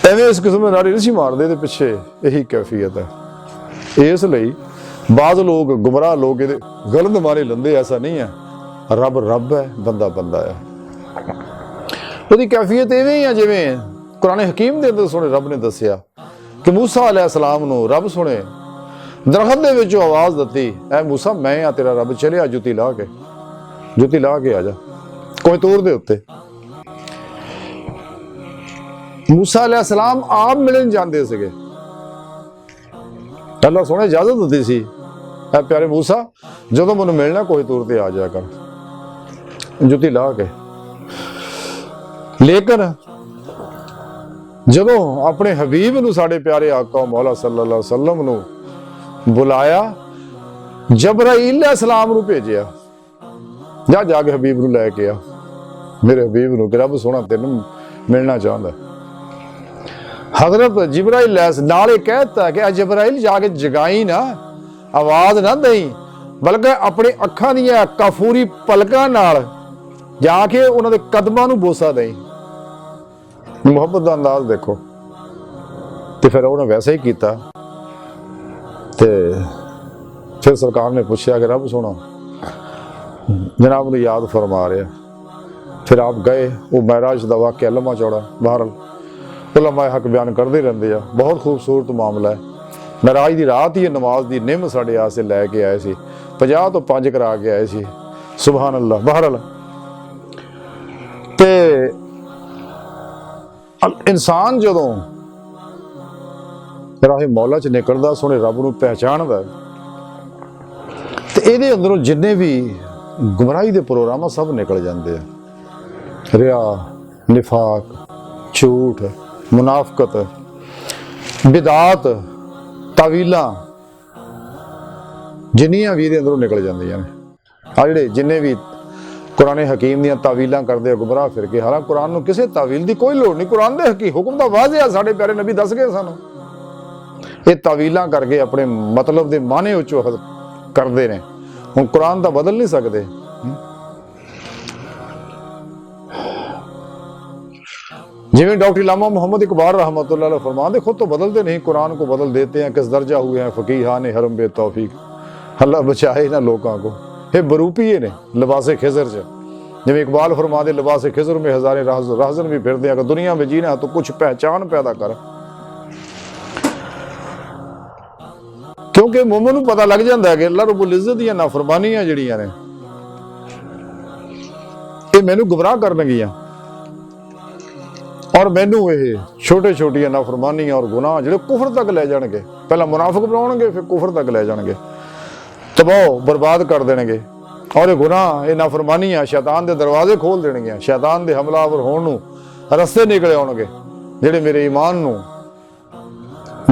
ਐਵੇਂ ਇਸ ਕਿਸਮ ਦੇ ਨਾਰੇ ਨਹੀਂ ਸੀ ਮਾਰਦੇ, ਇਹਦੇ ਪਿੱਛੇ ਇਹੀ ਕੈਫੀਅਤ ਹੈ। ਇਸ ਲਈ ਬਾਜ਼ ਲੋਕ ਗੁਮਰਾਹ ਲੋਕ ਇਹਦੇ ਗਲਤ ਮਾਰੇ ਲੈਂਦੇ, ਐਸਾ ਨਹੀਂ ਹੈ। ਰੱਬ ਰੱਬ ਹੈ, ਬੰਦਾ ਬੰਦਾ ਹੈ। ਉਹਦੀ ਕੈਫੀਅਤ ਇਵੇਂ ਹੀ ਆ ਜਿਵੇਂ ਕੁਰਾਨ ਹਕੀਮ ਦੇ ਅੰਦਰ ਸੋਹਣੇ ਰੱਬ ਨੇ ਦੱਸਿਆ ਕਿ ਮੂਸਾ ਅਲੈਹਿਸਲਾਮ ਨੂੰ ਰੱਬ ਸੋਹਣੇ ਦਰਖਤ ਦੇ ਵਿੱਚੋਂ ਆਵਾਜ਼ ਦਿੱਤੀ, ਐ ਮੂਸਾ ਮੈਂ ਆ ਤੇਰਾ ਰੱਬ, ਚਲਿਆ ਜੁੱਤੀ ਲਾ ਕੇ ਆ ਜਾ ਕੋਈ ਤੂਰ ਦੇ ਉੱਤੇ। ਮੂਸਾ ਅਲੈਹਿਸਲਾਮ ਆਪ ਮਿਲਣ ਜਾਂਦੇ ਸੀਗੇ, ਅੱਲਾਹ ਸੋਹਣੇ ਇਜਾਜ਼ਤ ਦਿੱਤੀ ਸੀ, ਐ ਪਿਆਰੇ ਮੂਸਾ ਜਦੋਂ ਮੈਨੂੰ ਮਿਲਣਾ ਕੋਈ ਤੂਰ ਤੇ ਆ ਜਾਇਆ ਕਰ ਜੁੱਤੀ ਲਾ ਕੇ। ਲੇਕਿਨ ਜਦੋਂ ਆਪਣੇ ਹਬੀਬ ਨੂੰ, ਸਾਡੇ ਪਿਆਰੇ ਆਕਾ ਮੌਲਾ ਸੱਲੱਲਾਹੁ ਅਲੈਹਿ ਵਸੱਲਮ ਨੂੰ ਬੁਲਾਇਆ, ਜਬਰਾਈਲ ਅਲੈਹਿਸਲਾਮ ਨੂੰ ਭੇਜਿਆ, ਜਾ ਕੇ ਹਬੀਬ ਨੂੰ ਲੈ ਕੇ ਆ, ਮੇਰੇ ਹਬੀਬ ਨੂੰ, ਕਿ ਰੱਬ ਸੋਹਣਾ ਤੈਨੂੰ ਮਿਲਣਾ ਚਾਹੁੰਦਾ। ਹਜ਼ਰਤ ਜਿਬਰਾਈਲ ਨਾਲ ਇਹ ਕਹਿਤਾ ਕਿ ਜਬਰਾਈਲ ਜਾ ਕੇ ਜਗਾਈ ਨਾ, ਆਵਾਜ਼ ਨਾ ਦੇਈ, ਬਲਕਿ ਆਪਣੇ ਅੱਖਾਂ ਦੀਆਂ ਕਾਫੂਰੀ ਪਲਕਾਂ ਨਾਲ ਜਾ ਕੇ ਉਹਨਾਂ ਦੇ ਕਦਮਾਂ ਨੂੰ ਬੋਸਾ ਦੇਈ। ਮੁਹੱਬਤ ਦਾ ਅੰਦਾਜ਼ ਦੇਖੋ। ਤੇ ਫਿਰ ਉਹਨੇ ਵੈਸੇ ਹੀ ਕੀਤਾ। ਤੇ ਫਿਰ ਸਰਕਾਰ ਨੇ ਪੁੱਛਿਆ ਕਿ ਰੱਬ ਸੋਹਣਾ ਜਨਾਬ ਨੂੰ ਯਾਦ ਫਰਮਾ ਰਿਹਾ। ਫਿਰ ਆਪ ਗਏ, ਉਹ ਮੈਰਾਜ ਦਾ ਵਾਕਿਆ ਲੰਮਾ ਚੌੜਾ, ਬਹਰਹਾਲ ਉਲਮਾ ਹੱਕ ਬਿਆਨ ਕਰਦੇ ਰਹਿੰਦੇ ਆ, ਬਹੁਤ ਖੂਬਸੂਰਤ ਮਾਮਲਾ ਹੈ। ਮੈਰਾਜ ਦੀ ਰਾਤ ਹੀ ਨਮਾਜ਼ ਦੀ ਨਿੰਮ ਸਾਡੇ ਆਸੇ ਲੈ ਕੇ ਆਏ ਸੀ, 50 ਤੋਂ 5 ਕਰਾ ਕੇ ਆਏ ਸੀ, ਸੁਭਾਨ ਅੱਲਾਹ। ਬਹਰਹਾਲ ਤੇ ਇਨਸਾਨ ਜਦੋਂ ਰਾਹੇ ਮੌਲਾ 'ਚ ਨਿਕਲਦਾ, ਸੋਹਣੇ ਰੱਬ ਨੂੰ ਪਹਿਚਾਣਦਾ, ਤੇ ਇਹਦੇ ਅੰਦਰੋਂ ਜਿੰਨੇ ਵੀ ਗੁਮਰਾਹੀ ਦੇ ਪ੍ਰੋਗਰਾਮ ਆ ਸਭ ਨਿਕਲ ਜਾਂਦੇ ਆ। ਰਿਆ, ਨਿਫਾਕ, ਝੂਠ, ਮੁਨਾਫਕਤ, ਬਿਦਾਤ, ਤਾਵੀਲਾਂ, ਜਿੰਨੀਆਂ ਵੀ ਇਹਦੇ ਅੰਦਰੋਂ ਨਿਕਲ ਜਾਂਦੀਆਂ ਨੇ। ਆ ਜਿਹੜੇ ਜਿੰਨੇ ਵੀ ਕੁਰਾਨ ਹਕੀਮ ਦੀਆਂ ਤਾਵੀਲਾਂ ਕਰਦੇ ਆ ਗੁਮਰਾਹ ਫਿਰ ਕੇ, ਹਾਲਾਂਕਿ ਕੁਰਾਨ ਨੂੰ ਕਿਸੇ ਤਾਵੀਲ ਦੀ ਕੋਈ ਲੋੜ ਨਹੀਂ, ਕੁਰਾਨ ਦੇ ਹਕੀ ਹੁਕਮ ਦਾ ਵਾਜ਼ਿਹ ਆ, ਸਾਡੇ ਪਿਆਰੇ ਨਬੀ ਦੱਸ ਗਏ ਸਾਨੂੰ। ਇਹ ਤਾਵੀਲਾਂ ਕਰਕੇ ਆਪਣੇ ਮਤਲਬ ਦੇ ਮਾਨੇ ਉੱਚੋਂ ਕਰਦੇ ਨੇ। ਹੁਣ ਕੁਰਾਨ ਤਾਂ ਬਦਲ ਨਹੀਂ ਸਕਦੇ। जिमें डॉक्टर इलामा मोहम्मद इकबाल रहमतुल्लाह अलैह फरमाते, खुद तो बदलते नहीं, कुरान को बदल देते हैं, किस दर्जा हुए हैं फकीहान हरम बे तौफीक। अल्लाह बचाए ना लोगों को, ये बरूपीए ने लिबास खिजर च, जिमें इकबाल फरमाते लिबास खिजर में हज़ारे राहज़न भी फिरते हैं, अगर दुनिया में जीना तो कुछ पहचान पैदा कर। क्योंकि मोमिन को पता लग जाता है कि अल्लाह रब्बुल इज़्ज़त दी नाफरमानियां जिहड़ियां ने ये मैनू गुमराह करनगियां, और मैनू ये छोटे छोटिया नाफरमानियां और गुनाह जो कुफर तक ले जाएंगे, पहला मुनाफिक बनाउणगे फिर कुफर तक ले जाएंगे, तबाह बर्बाद कर देंगे। और ये गुनाह ये नाफरमानियां शैतान के दरवाजे खोल देंगे, शैतान के हमलावर होने रस्ते निकले आउणगे। ਜਿਹੜੇ ਮੇਰੇ ਈਮਾਨ ਨੂੰ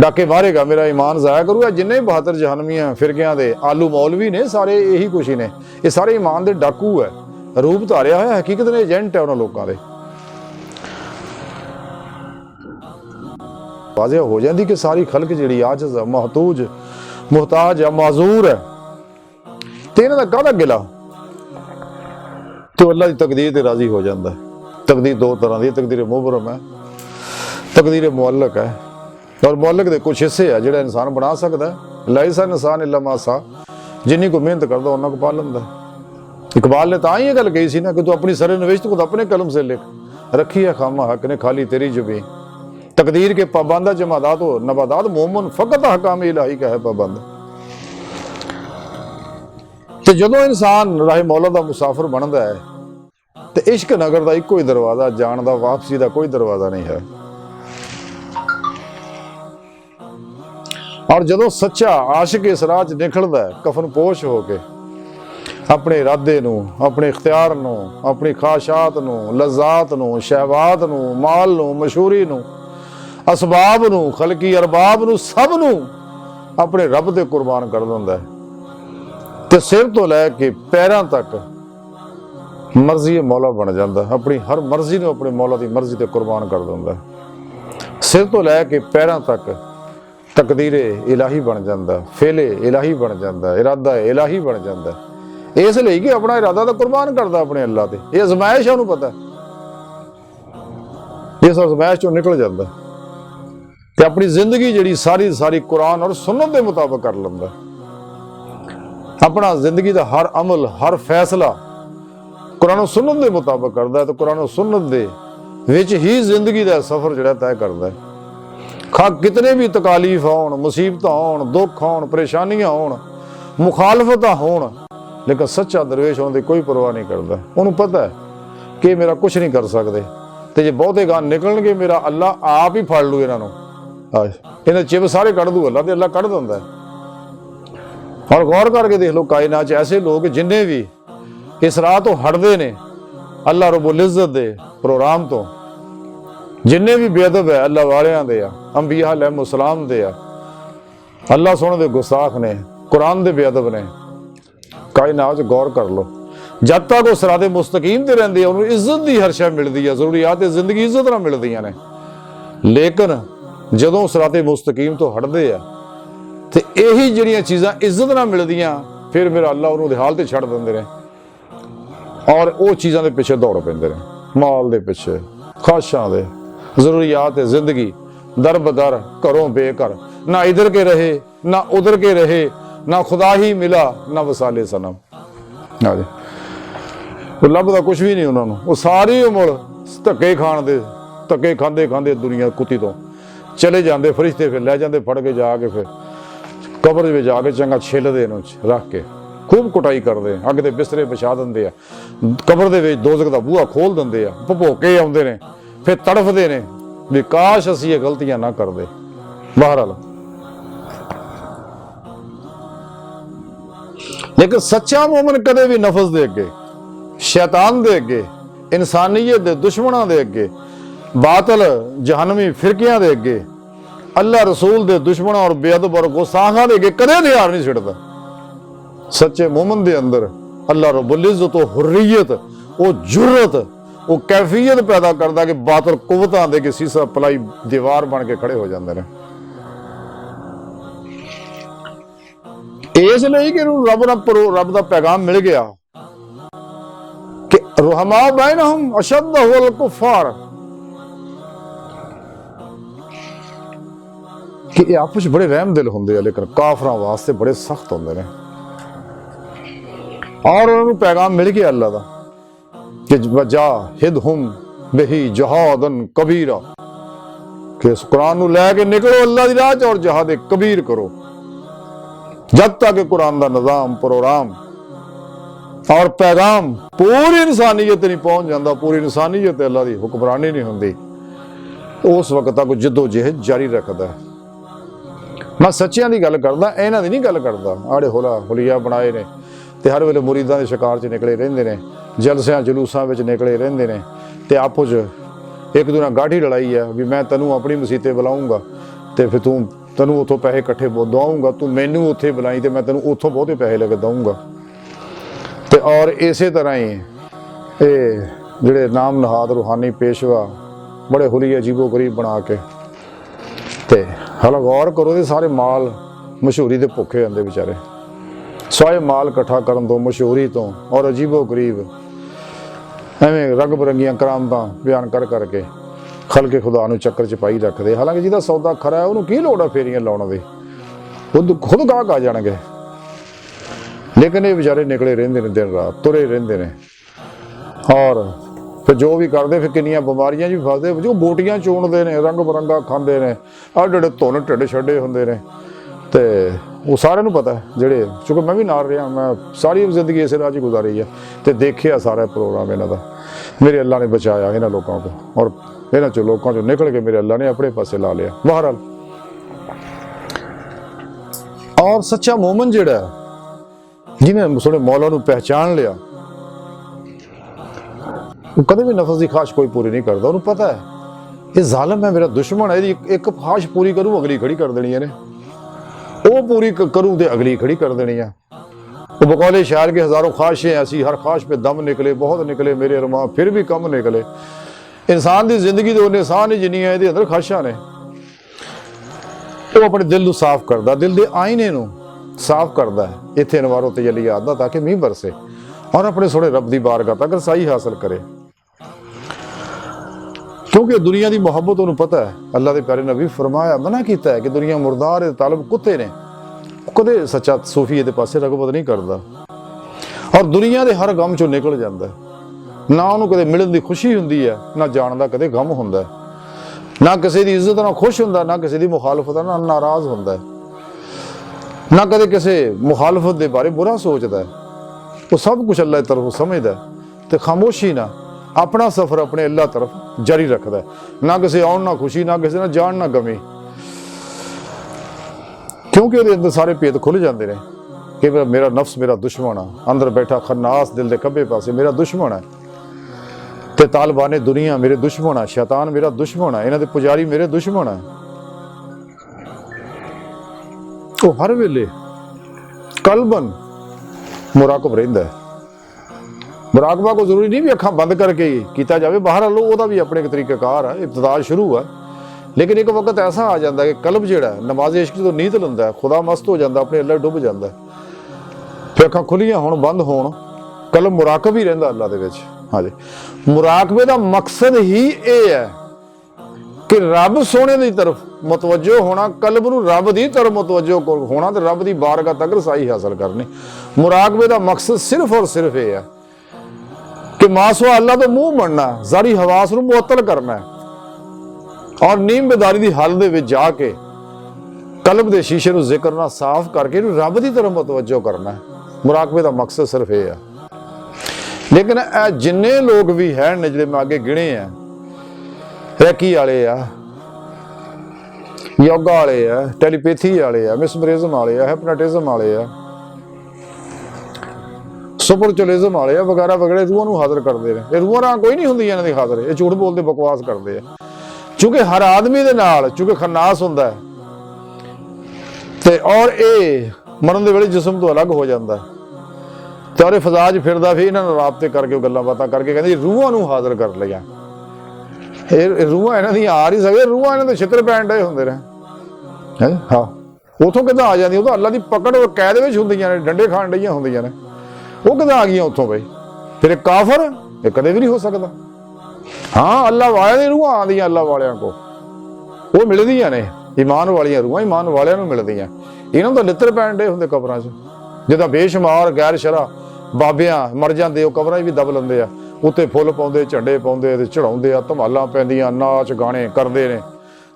ਡਾਕੇ ਮਾਰੇਗਾ, ਮੇਰਾ ਈਮਾਨ ਜ਼ਾਇਆ ਕਰੂਗਾ। ਜਿੰਨੇ 72 ਜਹਨਮੀਆਂ ਫਿਰਕਿਆਂ ਦੇ ਆਲੂ ਮੌਲਵੀ ਨੇ, ਸਾਰੇ ਇਹੀ ਕੁਛ ਹੀ ਨੇ। ਇਹ ਸਾਰੇ ਈਮਾਨ ਦੇ ਡਾਕੂ ਹੈ, ਰੂਪ ਧਾਰਿਆ ਹੋਇਆ, ਹਕੀਕਤ ਨੇ ਏਜੰਟ ਹੈ ਉਹਨਾਂ ਲੋਕਾਂ ਦੇ। ਵਾਜ਼ਿਹ ਹੋ ਜਾਂਦੀ ਕਿ ਸਾਰੀ ਖਲਕ ਜਿਹੜੀ ਆਜਜ਼, ਮਹਤੂਜ, ਮੁਹਤਾਜ ਹੈ, ਮਾਜ਼ੂਰ ਹੈ, ਤੇ ਇਹਨਾਂ ਦਾ ਕਾਹਦਾ ਗਿਲਾ? ਤੇ ਅੱਲਾ ਦੀ ਤਕਦੀਰ ਤੇ ਰਾਜ਼ੀ ਹੋ ਜਾਂਦਾ ਹੈ। ਤਕਦੀਰ ਦੋ ਤਰ੍ਹਾਂ ਦੀ, ਤਕਦੀਰ ਮੁਬਰਮ ਹੈ, ਤਕਦੀਰ ਮੁਅੱਲਕ ਹੈ। ਔਰ ਮੁਅੱਲਕ ਦੇ ਕੁਛ ਹਿੱਸੇ ਆ ਜਿਹੜਾ ਇਨਸਾਨ ਬਣਾ ਸਕਦਾ ਹੈ। ਲਾਇਸਾ ਇਨਸਾਨ ਇਲਾ ਮਾ ਸਾ, ਜਿੰਨੀ ਕੋ ਮਿਹਨਤ ਕਰਦਾ ਉਹਨਾਂ ਕੋ ਪਾ ਲੈਂਦਾ। ਇਕਬਾਲ ਨੇ ਤਾਂ ਹੀ ਇਹ ਗੱਲ ਕਹੀ ਸੀ ਨਾ ਕਿ ਤੂੰ ਆਪਣੀ ਸਰੇ ਨਵਿਸ਼ਤ ਖੁਦ ਆਪਣੇ ਕਲਮ ਸੇ ਲਿਖ, रखी है खामा हक ने खाली तेरी जुबी। तकदीर के पाबंदा जमादात हो नबादात मोमन फकत हकाम इलाही का है पाबंद। तो जदों इंसान राह मौला दा मुसाफिर बनता है तो इश्क नगर का इको ही दरवाजा, जान का वापसी का कोई दरवाजा नहीं है। और जदों सच्चा आशिक इस राह च निकलता है कफन पोश होके, अपने इरादे नूं, अपने इख्तियार नूं, अपनी ख्वाहिशात नूं, लज़्ज़ात नूं, शहवात नूं, माल नूं, मशहूरी नूं, असबाब नूं, खलकी अरबाब नूं, सब नूं अपने रब ते कुर्बान कर दिंदा है। ते सिर तो लैके पैरां तक मर्जी मौला बन जाता है। अपनी हर मर्जी नूं अपने मौला की मर्जी ते कुर्बान कर दिंदा है। सिर तो लैके पैरां तक तकदीरे इलाही बन जाता, फेले इलाही बन जाता, इरादा इलाही बन जाता। इसलिए कि अपना इरादा तो कुर्बान करता अपने अल्लाह ते। ये अजमाइश है, उन्हें पता है, इस अजमाइश चों निकल जाता ते अपनी जिंदगी जिहड़ी सारी सारी कुरान और सुन्नत के मुताबिक कर लैंदा। अपना जिंदगी का हर अमल, हर फैसला कुरान और सुन्नत के मुताबिक करता है। तो कुरान और सुन्नत दे विच ही जिंदगी का सफर जिहड़ा तय करता है। खा कितने भी तकालीफ आउण, मुसीबत आउण, दुख आउण, परेशानियां आउण, मुखालफतां होण, लेकिन सच्चा दरवेश उन्होंने कोई परवाह नहीं करता। उन्होंने पता है कि मेरा कुछ नहीं कर सकते, तो जे बहुते गान निकलणगे मेरा अल्लाह आप ही फड़ लू इन्हों, इन्हें चिप सारे कढ़ दू अल्लाह, तो अल्लाह कढ़ दिंदा है। और गौर करके देख लो कायनात ऐसे लोग जिन्हें भी इस राह तो हटते ने अल्लाह रब्बुल इज्जत दे प्रोग्राम तो, जिन्हें भी बेअदब है अल्लाह वालियां दे आ, अंबिया अलैहिस्सलाम दे आ, अल्लाह सोने दे गुस्ताख ने, कुरान दे बेअदब ने, कायनात गौर कर लो। जब तक वो सिराते मुस्तकीम ते रहिंदे आ उन्हें इज्जत दी हर शै मिलदी है, जरूरियात जिंदगी इज्जत नाल मिलदियां ने। लेकिन जदों सिराते मुस्तकीम तो हटदे आ ते यही जिहड़ियां चीज़ां इज्जत नाल मिलदियां, फिर मेरा अल्लाह उन्होंने हाल ते छड़ दिंदे ने और वो चीज़ां दे पिछे दौड़ पैंदे ने, माल दे पिछे, ख्वाहिशां दे, जरूरियात जिंदगी दर बदर, घरों बेघर, ना इधर के रहे ना उधर के रहे, ना खुदा ही मिला ना वसाले सनम। लभदा कुछ भी नहीं उन्होंने। वो सारी उम्र धक्के खांदे खांदे दुनिया कुत्ती तो चले जाते, फरिश्ते फिर लै जाते फड़ के जाके, फिर कबर में जाके चंगा छिलते रख के खूब कुटाई करते, अग के बिस्तरे बिछा देंगे, कबर के दोजख का बूहा खोल देंगे, भभोके आते हैं, फिर तड़फते हैं भी काश असीं ये गलतियां ना करते। बहरहाल लेकिन सच्चा मोमन कदे भी नफस दे अगे, शैतान दे अगे, इंसानियत दे दुश्मनों दे अगे, बातल जहनमी फिरकियां दे अगे, अल्लाह रसूल दे दुश्मनों और बेअदब और गुस्ताखां दे अगे कदे हथियार नहीं छिड़दा। सच्चे मोमन दे अंदर अल्लाह रब्बुल इज्जत, हुर्रियत, वो जुर्रत, वो कैफियत पैदा करता कि बातल कुवतां दे के सीसा पलाई दीवार बन के खड़े हो जाते हैं। इसलिए कि रब दा पैगाम मिल गया कि रुहमा बैनहुम अशद्द हुवल कुफ्फार, कि आपस बड़े रहम दिल होंगे लेकिन काफरां वास्ते बड़े सख्त होंगे ने। और उन्होंने पैगाम मिल गया अल्लाह दा कि वजाहिदहुम बिही जहादन कबीरा, कि इस कुरान नूं लैके निकलो अल्लाह दी राह च और जहाद कबीर करो। जब तक कुरान का निज़ाम, प्रोग्राम और पैगाम पूरी इंसानियत नहीं पहुंच जाता, पूरी इंसानियत अल्लाह की हुक्मरानी नहीं होंगी, उस वक्त तक जद्दोजहद जारी रखता है। मैं सच्चियां की गल करदा, इन्हां दी नहीं गल करदा। आड़े हुलिया बनाए ने ते हर वेले मुरीदां दे शिकार च निकले रहिंदे ने, जलसियां जलूसां विच निकले रहिंदे ने ते आपस ਇੱਕ ਦੂਜੇ ਨਾਲ ਗਾਠੀ ਲੜਾਈ ਹੈ ਵੀ ਮੈਂ ਤੈਨੂੰ ਆਪਣੀ ਮਸੀਤੇ ਬੁਲਾਊਂਗਾ ਤੇ ਫਿਰ ਤੈਨੂੰ ਉੱਥੋਂ ਪੈਸੇ ਇਕੱਠੇ ਦਵਾਊਂਗਾ, ਤੂੰ ਮੈਨੂੰ ਉੱਥੇ ਬੁਲਾਈ ਤੇ ਮੈਂ ਤੈਨੂੰ ਉੱਥੋਂ ਬਹੁਤੇ ਪੈਸੇ ਲੈ ਕੇ ਦਊਂਗਾ। ਤੇ ਔਰ ਇਸੇ ਤਰ੍ਹਾਂ ਹੀ ਇਹ ਜਿਹੜੇ ਨਾਮ ਨਹਾਦ ਰੂਹਾਨੀ ਪੇਸ਼ਵਾ ਬੜੇ ਹੁਲੀਏ ਅਜੀਬੋ ਗਰੀਬ ਬਣਾ ਕੇ ਤੇ ਹਾਲਾ ਗੌਰ ਕਰੋ ਦੇ ਸਾਰੇ ਮਾਲ ਮਸ਼ਹੂਰੀ ਦੇ ਭੁੱਖੇ ਹੁੰਦੇ ਵਿਚਾਰੇ। ਸਵਾਏ ਮਾਲ ਇਕੱਠਾ ਕਰਨ ਤੋਂ, ਮਸ਼ਹੂਰੀ ਤੋਂ ਔਰ ਅਜੀਬੋ ਗਰੀਬ ਐਵੇਂ ਰੰਗ ਬਰੰਗੀਆਂ ਕਰਾਮਤਾਂ ਬਿਆਨ ਕਰਕੇ ਖਲਕੇ ਖੁਦਾ ਨੂੰ ਚੱਕਰ ਚ ਪਾਈ ਰੱਖਦੇ। ਹਾਲਾਂਕਿ ਜਿਹਦਾ ਸੌਦਾ ਖਰਾ ਹੈ ਉਹਨੂੰ ਕੀ ਲੋੜ ਹੈ ਫੇਰੀਆਂ ਲਾਉਣ ਦੀ, ਖੁਦ ਗਾਹਕ ਆ ਜਾਣਗੇ। ਲੇਕਿਨ ਇਹ ਵਿਚਾਰੇ ਨਿਕਲੇ ਰਹਿੰਦੇ ਨੇ, ਦਿਨ ਰਾਤ ਤੁਰੇ ਰਹਿੰਦੇ ਨੇ ਔਰ ਫਿਰ ਜੋ ਵੀ ਕਰਦੇ ਫਿਰ ਕਿੰਨੀਆਂ ਬਿਮਾਰੀਆਂ 'ਚ ਵੀ ਫਸਦੇ। ਜੋ ਬੋਟੀਆਂ ਚੋਣਦੇ ਨੇ, ਰੰਗ ਬਰੰਗਾ ਖਾਂਦੇ ਨੇ, ਆਹ ਜਿਹੜੇ ਧੁੰਨ ਢਿੱਡ ਛੱਡੇ ਹੁੰਦੇ ਨੇ ਤੇ ਉਹ ਸਾਰਿਆਂ ਨੂੰ ਪਤਾ ਜਿਹੜੇ, ਕਿਉਂਕਿ ਮੈਂ ਵੀ ਨਾਲ ਰਿਹਾ, ਮੈਂ ਸਾਰੀ ਜ਼ਿੰਦਗੀ ਇਸੇ ਰਾਹ 'ਚ ਗੁਜ਼ਾਰੀ ਆ ਤੇ ਦੇਖਿਆ ਸਾਰਾ ਪ੍ਰੋਗਰਾਮ ਇਹਨਾਂ ਦਾ। ਮੇਰੇ ਅੱਲਾ ਨੇ ਬਚਾਇਆ ਇਹਨਾਂ ਲੋਕਾਂ ਤੋਂ ਔਰ ਇਹਨਾਂ 'ਚੋਂ ਲੋਕਾਂ 'ਚੋਂ ਨਿਕਲ ਕੇ ਮੇਰੇ ਅੱਲਾ ਨੇ ਆਪਣੇ ਪਾਸੇ ਲਾ ਲਿਆ। ਬਹਰਹਾਲ ਔਰ ਸੱਚਾ ਮੋਮਨ ਜਿਹੜਾ ਜਿਹਨੇ ਸੋਹਣੇ ਮੌਲਾ ਨੂੰ ਪਹਿਚਾਣ ਲਿਆ ਉਹ ਕਦੇ ਵੀ ਨਫਸ ਦੀ ਖਾਸ਼ ਕੋਈ ਪੂਰੀ ਨਹੀਂ ਕਰਦਾ। ਉਹਨੂੰ ਪਤਾ ਹੈ ਇਹ ਜ਼ਾਲਮ ਹੈ, ਮੇਰਾ ਦੁਸ਼ਮਣ ਹੈ, ਇਹਦੀ ਇੱਕ ਖਾਸ਼ ਪੂਰੀ ਕਰੂ ਅਗਲੀ ਖੜੀ ਕਰ ਦੇਣੀ ਇਹਨੇ, ਉਹ ਪੂਰੀ ਕरूँ तो अगली खड़ी कर देनी है। वो बकौले शायर के हज़ारों ख्वाहिशें ऐसी, हर ख्वाहिश पे दम निकले, बहुत निकले मेरे अरमां फिर भी कम निकले। इंसान की जिंदगी तो उन्हें इंसान ही जिन्नी है ये अंदर ख्वाहिशां ने। वो अपने दिल को साफ करता, दिल के आईने को साफ करता है इत्थे अनवारों तजल्लियात दा, ताकि मींह बरसे और अपने सोहणे रब की बारगाह तक रसाई हासिल करे। क्योंकि दुनिया की मुहब्बत उन्हें पता है। अल्लाह के प्यारे नबी फरमाया, मना किया है कि दुनिया मुर्दार तालब कुत्ते ने, कदे सच्चा सूफी ये पासे रगबत नहीं करता और दुनिया के हर गम चों निकल जाता है। ना उन्होंने कदे मिलने की खुशी होंदी है, ना जान का कदे गम होंदा है, ना किसी की इज्जत ना खुश होंदा, ना किसी की मुखालफत ना नाराज होंदा है, ना कदे किसी मुखालफत के बारे बुरा सोचता है। वो सब कुछ अल्लाह की तरफ समझदा है तो खामोशी ना अपना सफर अपने अल्लाह तरफ जारी रखता है। ना किसी आउण ना खुशी, ना किसी ना जान ना गमी, क्योंकि ਉਹਦੇ अंदर सारे भेद खुल जाते हैं कि मेरा नफ्स मेरा दुश्मन है, अंदर बैठा खन्नास दिल के खब्बे पासे मेरा दुश्मन है ते तालिबाने दुनिया मेरे दुश्मन है, शैतान मेरा दुश्मन है, इन्हां दे पुजारी मेरे दुश्मन है। वो हर वेले कल्बन मुराकब रहिंदा है। मुराकबा को जरूरी नहीं भी अखां बंद करके ही किया जाए, बाहर लो वह भी अपने एक तरीकाकार है, इब्तिदा शुरू है। लेकिन एक वक्त ऐसा आ जाता है कि कल्ब जिहड़ा नमाज इश्क तो नीत लैंदा है, खुदा मस्त हो जाता, अपने अल्लाह डुब जाता है, फिर अखां खुलियां होण बंद होण, कल्ब मुराकब ही रहिंदा अल्लाह दे विच। हाँ जी, मुराकबे दा मकसद ही ये है कि रब सोने की तरफ मुतवज्जो होना, कल्ब नूं रब की तरफ मुतवज्जो होना तो रब की बारगाह तक रसाई हासिल करनी। मुराकबे दा मकसद सिर्फ और सिर्फ ये है कि मासवा अल्लाह तो मुंह मनना, जारी हवास नूं मुअत्तल करना है और नीम बेदारी की हालत दे विच जाके कल्ब दे शीशे नूं जिक्र नाल साफ करके रब की तरफ मुतवज्जो करना है। मुराकबे का मकसद सिर्फ ये है। लेकिन जिन्ने लोग भी हैं जिहड़े मैं अगे गिने हैं, रैकी वाले आ, योगा वाले आ, टैलीपैथी वाले आ, मिसमरिज्म वाले आ, हिप्नोटिज्म वाले आ, सुपरचुलिज्म वाले वगैरह वगैरह रूहां हाजिर करते हैं। ये रूहां राह कोई नहीं होंदी इन्हां दी हाजिर, ये झूठ बोलते बकवास करते हैं। चूंकि हर आदमी दे नाल चूंकि खन्नास हुंदा है ते और ये मरन दे वेले जिस्म तो अलग हो जाता है ते और फिजा च फिरदा फिर इन्हां नाल राबते करके गल्लां बातां करके कहंदे रूहां नूं हाजिर कर लिया। ये रूहां इन्हां दी आ नहीं सकदे, रूहां इन्हां दे छित्र पैण डे हुंदे ने। हाँ, उथों किदां आ जांदी, उह तां अल्लाह दी पकड़ और कैद विच हुंदियां ने, डंडे खाण डईयां हुंदियां ने, वो किदां आ गई उतों बई। फिर एक काफर ये कदे भी नहीं हो सकता। हाँ, अल्लाह वाले दी रूहां आंदियां अल्लाह वालियां को, वो मिलदियां ने, ईमान वालियां रूहां ईमान वालियां नूं मिलदियां। इन्हां दा लित्र पैण डे हुंदे कबरां च, जिद्दां बेशुमार गैर शरा बाबियां मर जांदे, वो कबरां भी दब लंदे आ, उत्ते फुੱਲ पाउंदे, झंडे पाउंदे ते चढ़ाउंदे आ, धमालां पैंदियां, नाच गाने करदे ने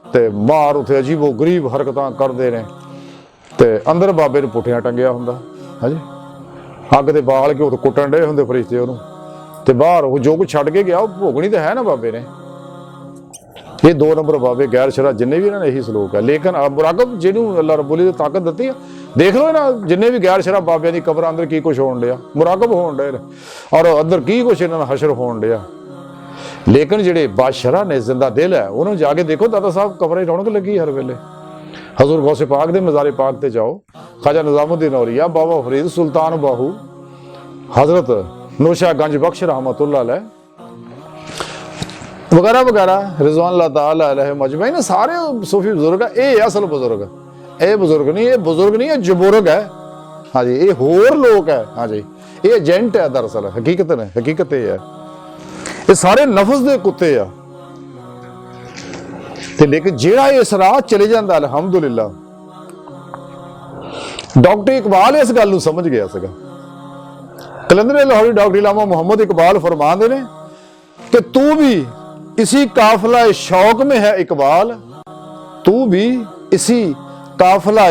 ते बाहर उत्थे अजीबो गरीब हरकतां करदे ने ते अंदर बाबे नूं पुठियां टंगिया हुंदा। हां जी, अग दे बाल के कुट्टण डे हुंदे फरिश्ते उहनूं ते बाहर वो जो कुछ छड्ड के गया वो भोगनी तो है ना बाबे ने। ये 2 नंबर बाबे गैर शरा जिन्ने भी इन्होंने यही सलूक है। लेकिन मुराकब जिन्हों अल्लाह रब्बुल इज़्ज़त ताकत दी है, देख लो ना जिन्ने भी गैर शरा बाबियां दी कबर अंदर की कुछ होण डिया, मुराकब होण डे और अंदर की कुछ इन्हां दा हशर होण डिया। लेकिन ਜਿਹੜੇ ਬਾਸ਼ਰਾ ਨੇ ਜ਼ਿੰਦਾ ਦਿਲ ਹੈ ਉਹਨੂੰ ਜਾ ਕੇ ਦੇਖੋ ਦਾਦਾ ਸਾਹਿਬ ਕਬਰੇ ਰੌਣਕ ਲੱਗੀ ਹਰ ਵੇਲੇ ਹਜ਼ੂਰ ਗੌਸੇ ਪਾਕ ਦੇ ਮਜ਼ਾਰੇ ਪਾਕ ਤੇ ਜਾਓ ਖਾਜਾ ਨਿਜ਼ਾਮੁद्दीन औलिया बाबा फरीद सुल्तान बाहू हजरत नौशा गंज बख्श रहमतुल्लाह अलैह वगैरह वगैरह रिजवान अल्लाह ताला अलैह मजमईन सारे सूफी बुजुर्ग है। ये असल बुजुर्ग ये बुजुर्ग नहीं है जुबुर्ग है। हाँ जी ये होर लोग है। हाँ जी ये एजेंट है दरअसल हकीकत ने हकीकत ये है ये सारे नफस दे कुत्ते आ ते लेकिन जेड़ा इस राह चले जाता अलहमदुलिल्लाह डॉक्टर इकबाल इस गल समझ गया सगा। कलंदर लाहौरी डॉक्टर इलामा मोहम्मद इकबाल फरमाते ने कि तू भी इसी काफिला शौक में है इकबाल, तू भी इसी काफिला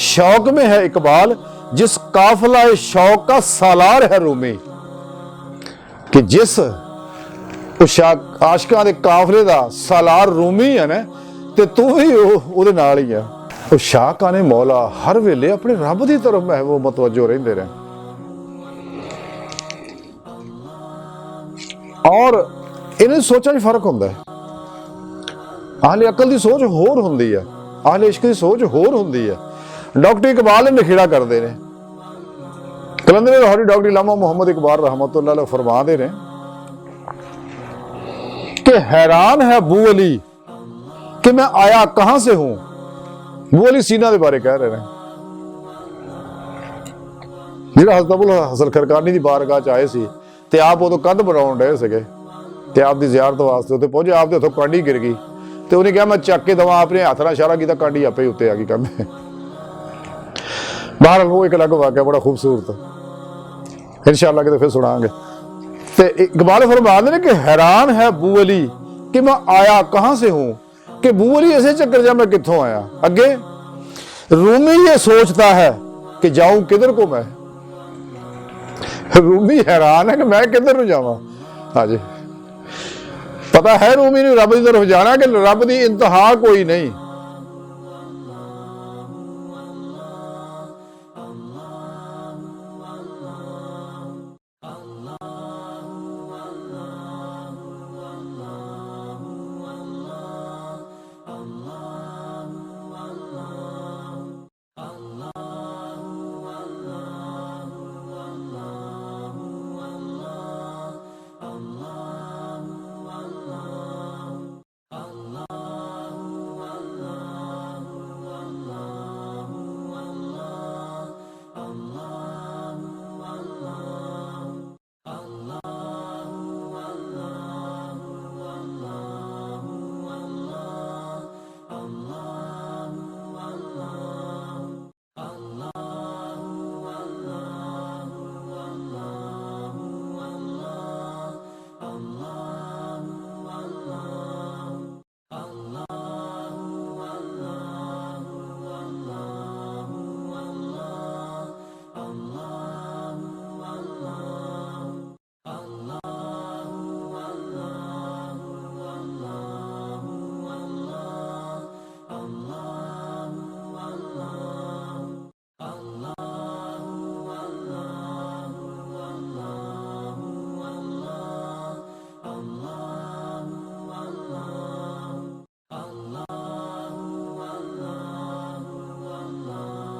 शौक में है इकबाल, जिस काफिला शौक का सालार है रूमी। कि जिस आशिकां दे काफिले दा सालार रूमी है ना ते तू भी उहदे नाल ही है। ਉਹ ਸ਼ਾਹਕਾਂ ਨੇ ਮੌਲਾ ਹਰ ਵੇਲੇ ਆਪਣੇ ਰੱਬ ਦੀ ਤਰਫ ਮਹਿਬੂਬ ਮਤਵੱਜੋ ਰਹਿੰਦੇ ਰਹੇ ਔਰ ਇਹਨਾਂ ਸੋਚਾਂ 'ਚ ਫਰਕ ਹੁੰਦਾ ਹੈ। ਆਹਲੇ ਅਕਲ ਦੀ ਸੋਚ ਹੋਰ ਹੁੰਦੀ ਹੈ, ਆਹਲੇ ਇਸ਼ਕ ਦੀ ਸੋਚ ਹੋਰ ਹੁੰਦੀ ਹੈ। ਡਾਕਟਰ ਇਕਬਾਲ ਨੇ ਨਖੇੜਾ ਕਰਦੇ ਨੇ ਕਲੰਦਰ ਲਾਹੌਰੀ डॉक्टर इलामा मोहम्मद इकबाल रहमतुल्लाह अलैह फरमाते ने कि हैरान है बू अली कि मैं आया कहां से हूं। बू अली सीना के बारे कह रहे हैं ਜਿਹੜਾ ਹਜ਼ਰਤ ਅਬੁਲ ਹਸਨ ਖਰਕਾਨੀ ਦੀ ਬਾਰਗਾਹ ਚ ਆਏ ਸੀ ਤੇ ਆਪ ਉਦੋਂ ਕੰਧ ਬਣਾਉਣ ਡਏ ਸੀਗੇ ਤੇ ਆਪ ਦੀ ਜ਼ਿਆਰਤ ਵਾਸਤੇ ਉੱਤੇ ਪਹੁੰਚੇ। ਆਪ ਦੇ ਹੱਥੋਂ ਕਾਂਡੀ ਗਿਰ ਗਈ ਤੇ ਉਹਨੇ ਕਿਹਾ ਮੈਂ ਚੱਕ ਕੇ ਦਵਾਂ। ਆਪਣੇ ਹੱਥ ਨਾਲ ਇਸ਼ਾਰਾ ਕੀਤਾ ਕਾਂਡੀ ਆਪੇ ਹੀ ਉੱਤੇ ਆ ਗਈ ਕੰਮ। ਬਾਹਰ ਉਹ ਇੱਕ ਅਲੱਗ ਵਾਕਿਆ ਬੜਾ ਖੂਬਸੂਰਤ इंशाअल्लाह किते फिर सुनांगे। ते इकबाल फरमाते हैं कि हैरान है बू अली कि मैं आया कहां से हूं। कि बू अली ऐसे चक्कर जा मैं कित्थों आया। अगे रूमी ये सोचता है कि जाऊं किधर को मैं। रूमी हैरान है कि मैं किधर नूं जावां। हाँ जी पता है रूमी नूं रब दी तरफ जाना कि रब दी इंतहा कोई नहीं।